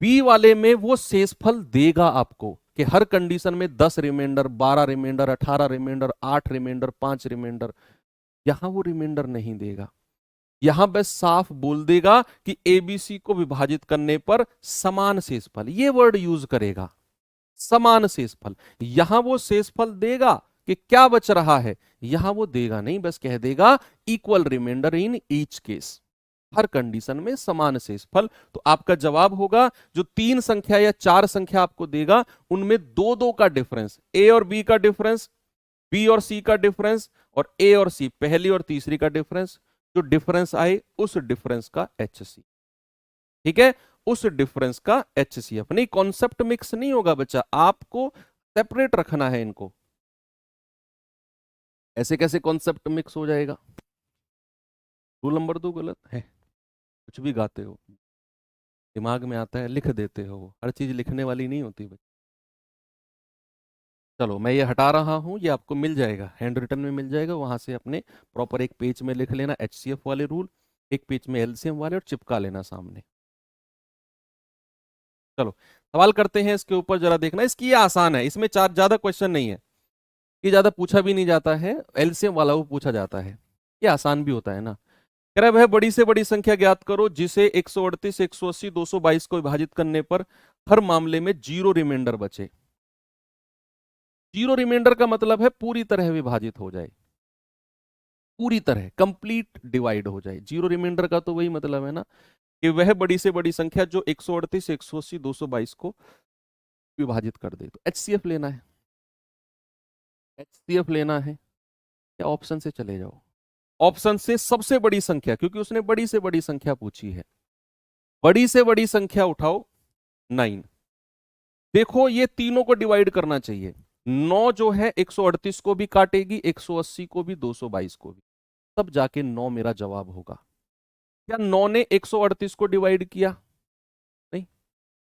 बी वाले में वो शेषफल देगा आपको कि हर कंडीशन में 10 remainder, 12 remainder, 18 remainder, 8 remainder, 5 remainder. यहां वो रिमाइंडर नहीं देगा, यहां बस साफ बोल देगा कि एबीसी को विभाजित करने पर समान शेषफल, ये वर्ड यूज करेगा, समान शेषफल। यहां वो शेषफल देगा कि क्या बच रहा है, यहां वो देगा नहीं, बस कह देगा equal remainder in each case, हर कंडीशन में समान शेषफल। तो आपका जवाब होगा जो 3 संख्या या 4 संख्या आपको देगा उनमें 2-2 का डिफरेंस, ए और बी का डिफरेंस, बी और सी का डिफरेंस, और ए और सी पहली और तीसरी का डिफरेंस, जो डिफरेंस आए उस डिफरेंस का एचसी। ठीक है, उस डिफरेंस का एचसीएफ। नहीं, कॉन्सेप्ट मिक्स नहीं होगा बच्चा, आपको सेपरेट रखना है इनको। ऐसे कैसे कॉन्सेप्ट मिक्स हो जाएगा, रूल नंबर 2 गलत है। कुछ भी गाते हो, दिमाग में आता है लिख देते हो, हर चीज लिखने वाली नहीं होती बच्चा। चलो मैं ये हटा रहा हूं, ये आपको मिल जाएगा, हैंड रिटन में मिल जाएगा, वहां से अपने प्रॉपर एक पेज में लिख लेना एचसीएफ वाले रूल, एक पेज में एलसीएम वाले, और चिपका लेना सामने। चलो सवाल करते हैं इसके ऊपर, जरा देखना। इसकी ये आसान है, इसमें चार ज्यादा क्वेश्चन नहीं है, ये ज्यादा पूछा भी नहीं जाता है, एलसीएम वाला वो पूछा जाता है, ये आसान भी होता है ना। कह रहा है बड़ी से बड़ी संख्या ज्ञात करो जिसे 138, 180, 222 को विभाजित करने पर हर मामले में 0 रिमाइंडर बचे। 0 रिमाइंडर का मतलब है पूरी तरह विभाजित हो जाए, पूरी तरह कंप्लीट डिवाइड हो जाए। 0 रिमाइंडर का तो वही मतलब है ना कि वह बड़ी से बड़ी संख्या जो 138, 180, 222 को विभाजित कर दे। तो एचसीएफ लेना है, एचसीएफ लेना है, या ऑप्शन से चले जाओ। ऑप्शन से सबसे बड़ी संख्या, क्योंकि उसने बड़ी से बड़ी संख्या पूछी है, बड़ी से बड़ी संख्या उठाओ 9। देखो ये तीनों को डिवाइड करना चाहिए, 9 जो है 138 को भी काटेगी, 180 को भी, 222 को भी, तब जाके 9 मेरा जवाब होगा। क्या 9 ने 138 को डिवाइड किया? नहीं,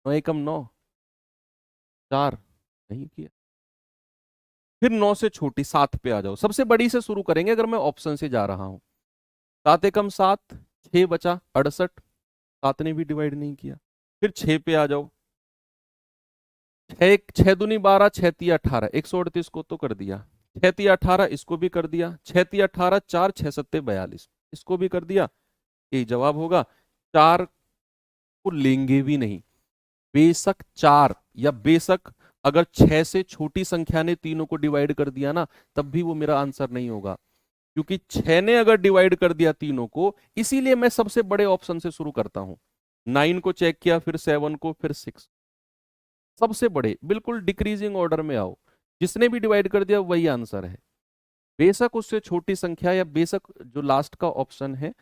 9 एकम 9, 4 नहीं किया। फिर 9 से छोटी 7 पे आ जाओ, सबसे बड़ी से शुरू करेंगे अगर मैं ऑप्शन से जा रहा हूं। 7 एकम 7, 6 बचा 68, 7 ने भी डिवाइड नहीं किया। फिर 6 पे आ जाओ, 6 दूनी 12, 6 तिया 18, 138 को तो कर दिया, 6 तिया 18 इसको भी कर दिया, 6 तिया 18, 4 6 सत्ते 42 इसको भी कर दिया। यही जवाब होगा। 4 को लेंगे भी नहीं, बेशक 4 या बेशक अगर 6 से छोटी संख्या ने तीनों को डिवाइड कर दिया ना, तब भी वो मेरा आंसर नहीं होगा, क्योंकि 6 ने अगर डिवाइड कर दिया तीनों को, इसीलिए मैं सबसे बड़े ऑप्शन से शुरू करता हूं। 9 को चेक किया, फिर 7 को, फिर 6, सबसे बड़े बिल्कुल डिक्रीजिंग ऑर्डर में आओ, जिसने भी डिवाइड कर दिया वही आंसर है। बेशक उससे छोटी संख्या या बेशक जो लास्ट का ऑप्शन है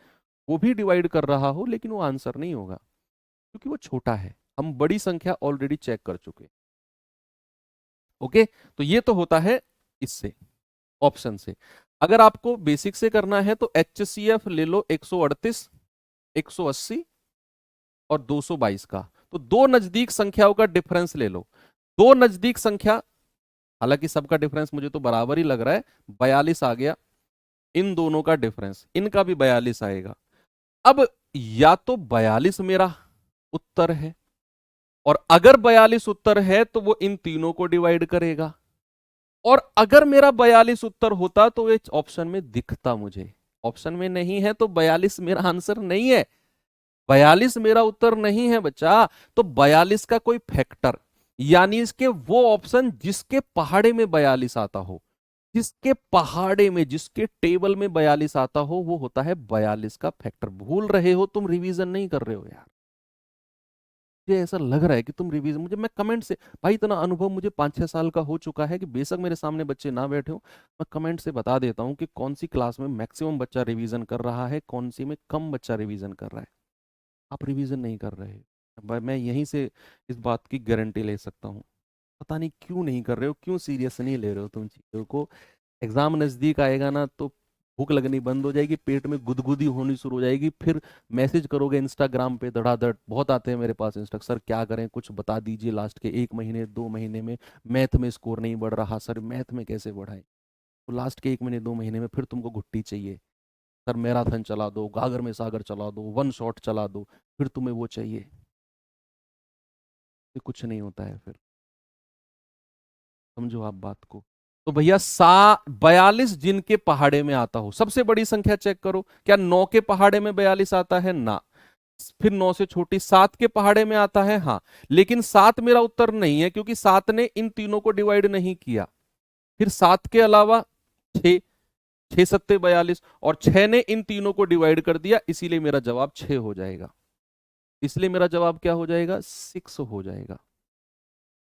वो भी डिवाइड कर रहा हो, लेकिन वो आंसर नहीं होगा क्योंकि वो छोटा है, हम बड़ी संख्या ऑलरेडी चेक कर चुके। ओके, तो ये तो होता है इससे, ऑप्शन से। अगर आपको बेसिक से करना है तो एचसीएफ ले लो 138, 180 और 222 का, तो दो नजदीक संख्याओं का डिफरेंस ले लो। दो नजदीक संख्या, हालांकि सबका डिफरेंस मुझे तो बराबर ही लग रहा है, 42 आ गया, इन दोनों का डिफरेंस, इनका भी 42 आएगा। अब या तो 42 मेरा उत्तर है, और अगर 42 उत्तर है तो वो इन तीनों को डिवाइड करेगा, और अगर मेरा 42 उत्तर होता तो ये ऑप्शन में दिखता मुझे, ऑप्शन में नहीं है तो 42 मेरा आंसर नहीं है, 42 मेरा उत्तर नहीं है बच्चा। तो 42 का कोई फैक्टर, यानी इसके वो ऑप्शन जिसके पहाड़े में 42 आता हो, जिसके पहाड़े में, जिसके टेबल में 42 आता हो, वो होता है 42 का फैक्टर। भूल रहे हो, तुम रिवीजन नहीं कर रहे हो यार। मुझे ऐसा लग रहा है कि तुम रिवीजन, मुझे, मैं कमेंट से, भाई इतना अनुभव मुझे 5-6 साल का हो चुका है कि बेशक मेरे सामने बच्चे ना बैठे हो, मैं कमेंट से बता देता हूँ कि कौन सी क्लास में मैक्सिमम बच्चा रिवीजन कर रहा है, कौन सी में कम बच्चा रिवीजन कर रहा है। आप रिवीजन नहीं कर रहे। मैं यहीं से इस बात की गारंटी ले सकता हूँ। पता नहीं क्यों नहीं कर रहे हो, क्यों सीरियस नहीं ले रहे हो तुम चीजों को। एग्जाम नजदीक आएगा ना तो भूख लगनी बंद हो जाएगी, पेट में गुदगुदी होनी शुरू हो जाएगी, फिर मैसेज करोगे इंस्टाग्राम पे धड़ाधड़। बहुत आते हैं मेरे पास इंस्टा, सर क्या करें, कुछ बता दीजिए, लास्ट के 1 महीने 2 महीने में मैथ में स्कोर नहीं बढ़ रहा सर, मैथ में कैसे बढ़ाएं। तो लास्ट के 1 महीने 2 महीने में फिर तुमको घुट्टी चाहिए, सर मैराथन चला दो, गागर में सागर चला दो, वन शॉट चला दो, फिर तुम्हें वो चाहिए। ये कुछ नहीं होता है फिर। समझो आप बात को। तो भैया 42 जिनके पहाड़े में आता हो, सबसे बड़ी संख्या चेक करो, क्या 9 के पहाड़े में 42 आता है? ना। फिर 9 से छोटी 7 के पहाड़े में आता है? हाँ। लेकिन 7 मेरा उत्तर नहीं है, क्योंकि 7 ने इन तीनों को डिवाइड नहीं किया। फिर 7 के अलावा 6, 6 सत्ते 42, और 6 ने इन तीनों को डिवाइड कर दिया, इसीलिए मेरा जवाब 6 हो जाएगा। इसलिए मेरा जवाब क्या हो जाएगा? 6 हो जाएगा।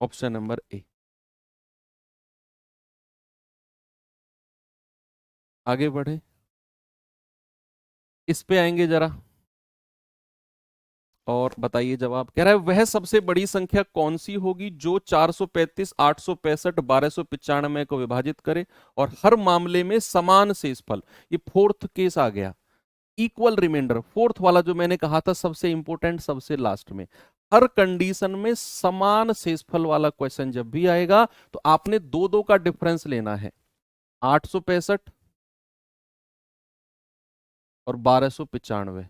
Option number A. आगे बढ़े, इस पे आएंगे जरा, और बताइए जवाब। कह रहा है वह सबसे बड़ी संख्या कौन सी होगी जो 435, 865, 1295 को विभाजित करे और हर मामले में समान शेषफल। ये फोर्थ केस आ गया, इक्वल रिमाइंडर। फोर्थ वाला जो मैंने कहा था सबसे इंपॉर्टेंट, सबसे लास्ट में, हर कंडीशन में समान शेषफल वाला क्वेश्चन जब भी आएगा तो आपने दो दो का डिफरेंस लेना है। 865 और 1295,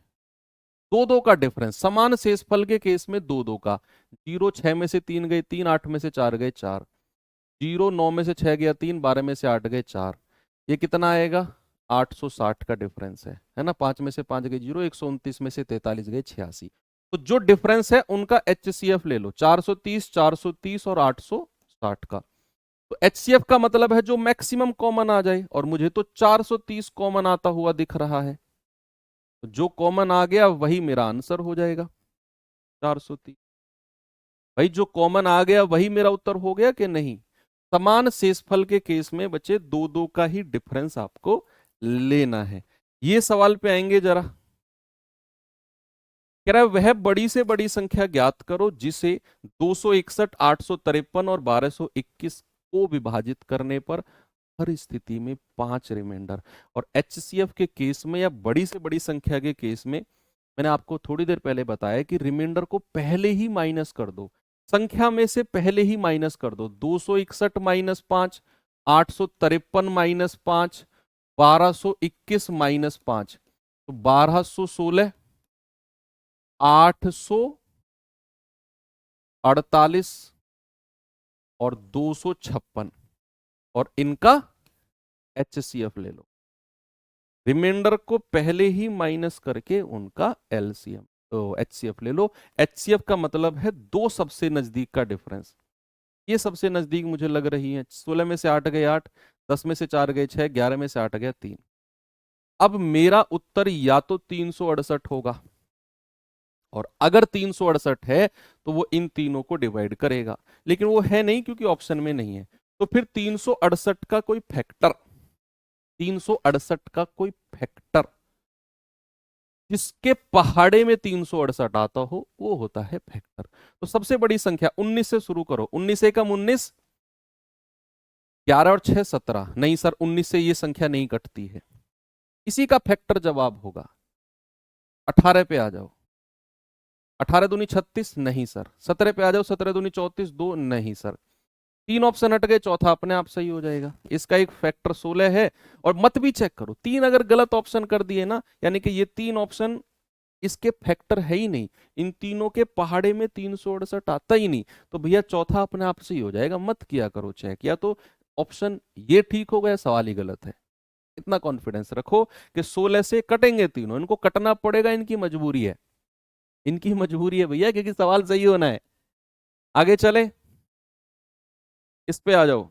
दो दो का डिफरेंस, समान शेषफल के केस में दो दो का। 0 6 में से 3 गए 3, 8 में से 4 गए 4, 0 9 में से 6 गया 3, 12 में से 8 गए 4। ये कितना आएगा? 860 का डिफरेंस है ना। 5 में से 5 गए 0, 129 में से 43 गए 86। तो जो डिफरेंस है उनका एचसीएफ ले लो, 430, 430 और 860 का। तो एचसीएफ का मतलब है जो मैक्सिमम कॉमन आ जाए, और मुझे तो 430 कॉमन आता हुआ दिख रहा है। तो जो कॉमन आ गया वही मेरा आंसर हो जाएगा, 430। भाई जो कॉमन आ गया वही मेरा उत्तर हो गया कि नहीं? समान शेषफल के केस में बच्चे दो दो का ही डिफरेंस आपको लेना है। ये सवाल पे आएंगे जरा। कह रहा है वह बड़ी से बड़ी संख्या ज्ञात करो जिसे 261, 853 और 1221 को विभाजित करने पर हर स्थिति में 5 रिमाइंडर। और एचसीएफ के केस में या बड़ी से बड़ी संख्या के केस में मैंने आपको थोड़ी देर पहले बताया कि रिमाइंडर को पहले ही माइनस कर दो, संख्या में से पहले ही माइनस कर दो। 261 माइनस 5, 853 माइनस 5, 1221 माइनस 5, तो 1216, 848 और 256, और इनका एचसीएफ ले लो। रिमाइंडर को पहले ही माइनस करके उनका एलसीएम, तो एचसीएफ ले लो। एचसीएफ का मतलब है दो सबसे नजदीक का डिफरेंस। ये सबसे नजदीक मुझे लग रही है। 16 में से 8 गए 8, 10 में से 4 गए 6, 11 में से 8 गया 3। अब मेरा उत्तर या तो 368 होगा, और अगर 368 है तो वो इन तीनों को डिवाइड करेगा, लेकिन वो है नहीं क्योंकि ऑप्शन में नहीं है। तो फिर 368 का कोई फैक्टर, 368 का कोई फैक्टर जिसके पहाड़े में 368 आता हो वो होता है फैक्टर। तो सबसे बड़ी संख्या 19 से शुरू करो। 19 एकम 19, 11 और 6 17। नहीं सर, 19 से ये संख्या नहीं कटती है, इसी का फैक्टर जवाब होगा। 18 पे आ जाओ, 18 दूनी 36, नहीं सर। 17 पे आ जाओ, 17 दूनी 34, 2, नहीं सर। तीन ऑप्शन हट गए, चौथा अपने आप सही हो जाएगा। इसका एक फैक्टर 16 है। और मत भी चेक करो, तीन अगर गलत ऑप्शन कर दिए ना, यानी कि ये तीन ऑप्शन इसके फैक्टर है ही नहीं, इन तीनों के पहाड़े में 368 आता ही नहीं, तो भैया चौथा अपने आप से ही हो जाएगा। मत किया करो चेक, या तो ऑप्शन ये ठीक हो गया, सवाल ही गलत है। इतना कॉन्फिडेंस रखो कि 16 से कटेंगे तीनों, इनको कटना पड़ेगा, इनकी मजबूरी है, इनकी मजबूरी है भैया, क्योंकि सवाल सही होना है। आगे चले, इस पे आ जाओ।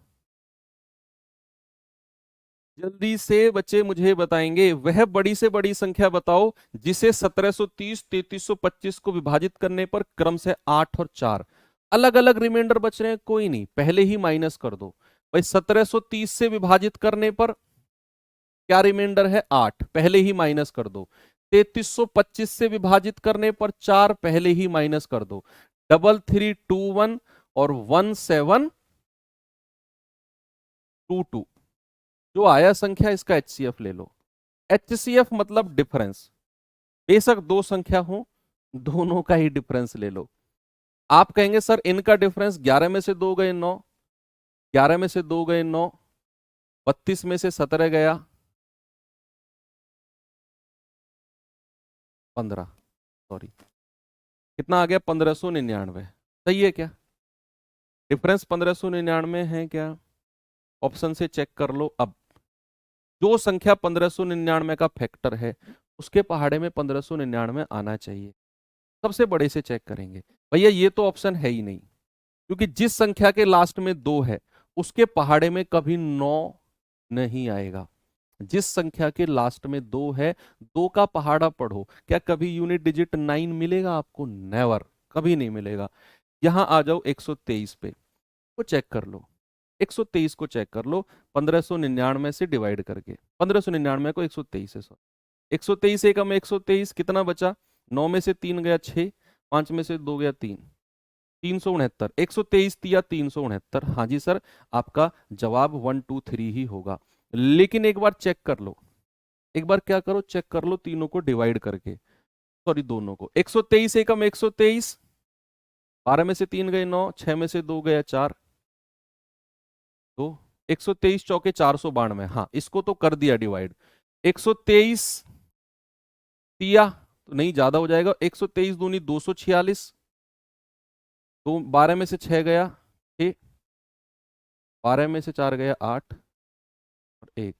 जल्दी से बच्चे मुझे बताएंगे, वह बड़ी से बड़ी संख्या बताओ जिसे 1730 3325 को विभाजित करने पर क्रम से 8 और 4 अलग अलग रिमाइंडर बच रहे हैं। कोई नहीं, पहले ही माइनस कर दो भाई। 1730 से विभाजित करने पर क्या रिमाइंडर है? 8, पहले ही माइनस कर दो। 3325 से विभाजित करने पर 4, पहले ही माइनस कर दो। 3321 और 1722 जो आया संख्या, इसका एचसीएफ ले लो। एचसीएफ मतलब डिफरेंस, बेशक दो संख्या हो, दोनों का ही डिफरेंस ले लो। आप कहेंगे सर इनका डिफरेंस 11 में से 2 गए 9, 11 में से 2 गए 9, 32 में से 17 गया 15, सॉरी कितना आ गया? 1599। सही है क्या? डिफरेंस 1599 है क्या? ऑप्शन से चेक कर लो। अब जो संख्या 1599 का फैक्टर है उसके पहाड़े में 1599 आना चाहिए। सबसे बड़े से चेक करेंगे। भैया ये तो ऑप्शन है ही नहीं, क्योंकि जिस संख्या के लास्ट में 2 है उसके पहाड़े में कभी 9 नहीं आएगा। जिस संख्या के लास्ट में 2 है, 2 का पहाड़ा पढ़ो, क्या कभी यूनिट डिजिट 9 मिलेगा आपको? नेवर, कभी नहीं मिलेगा। यहां आ जाओ 123 पे, को चेक कर लो। 123 को चेक कर लो 1599 से डिवाइड करके। 1599 को 123 से, सॉरी 123 एकम 123 कितना बचा? 9 में से 3 गया 6, 5 में से 2 गया 3, 369। 123 दिया 369। हाँ जी सर, आपका जवाब 1 2 3 ही होगा। लेकिन एक बार चेक कर लो, एक बार क्या करो, चेक कर लो तीनों को डिवाइड करके, सॉरी दोनों को। 123 एकम 123, 12 में से 3 गए 9, 6 में से 2 गया 4, तो 123 चौके 492। हाँ इसको तो कर दिया डिवाइड। 123 दिया तो नहीं, ज्यादा हो जाएगा। 123 दूनी 246, तो 12 में से 6 गया 6, 12 में से 4 गया 8 और 1,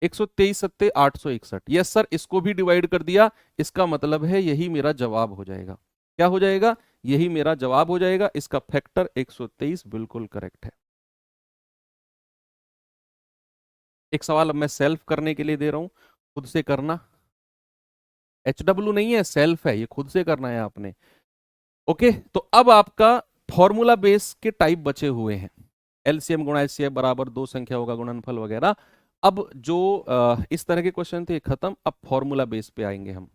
123 सत्ते 861। यस सर, इसको भी डिवाइड कर दिया। इसका मतलब है यही मेरा जवाब हो जाएगा। क्या हो जाएगा? यही मेरा जवाब हो जाएगा। इसका फैक्टर 123 बिल्कुल करेक्ट है। एक सवाल अब मैं सेल्फ करने के लिए दे रहा हूं, खुद से करना। HW नहीं है, सेल्फ है, ये खुद से करना है आपने। ओके, तो अब आपका फॉर्मूला बेस के टाइप बचे हुए हैं। एलसीएम गुणा एचसीएफ बराबर 2 संख्या होगा गुणनफल वगैरह। अब जो इस तरह के क्वेश्चन थे खत्म, अब फॉर्मूला बेस पे आएंगे हम।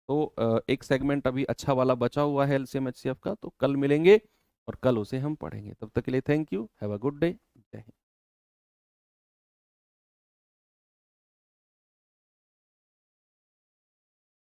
तो एक सेगमेंट अभी अच्छा वाला बचा हुआ है एलसीएम एचसीएफ का, तो कल मिलेंगे और कल उसे हम पढ़ेंगे। तब तक के लिए thank you, have a good day, जय हिंद।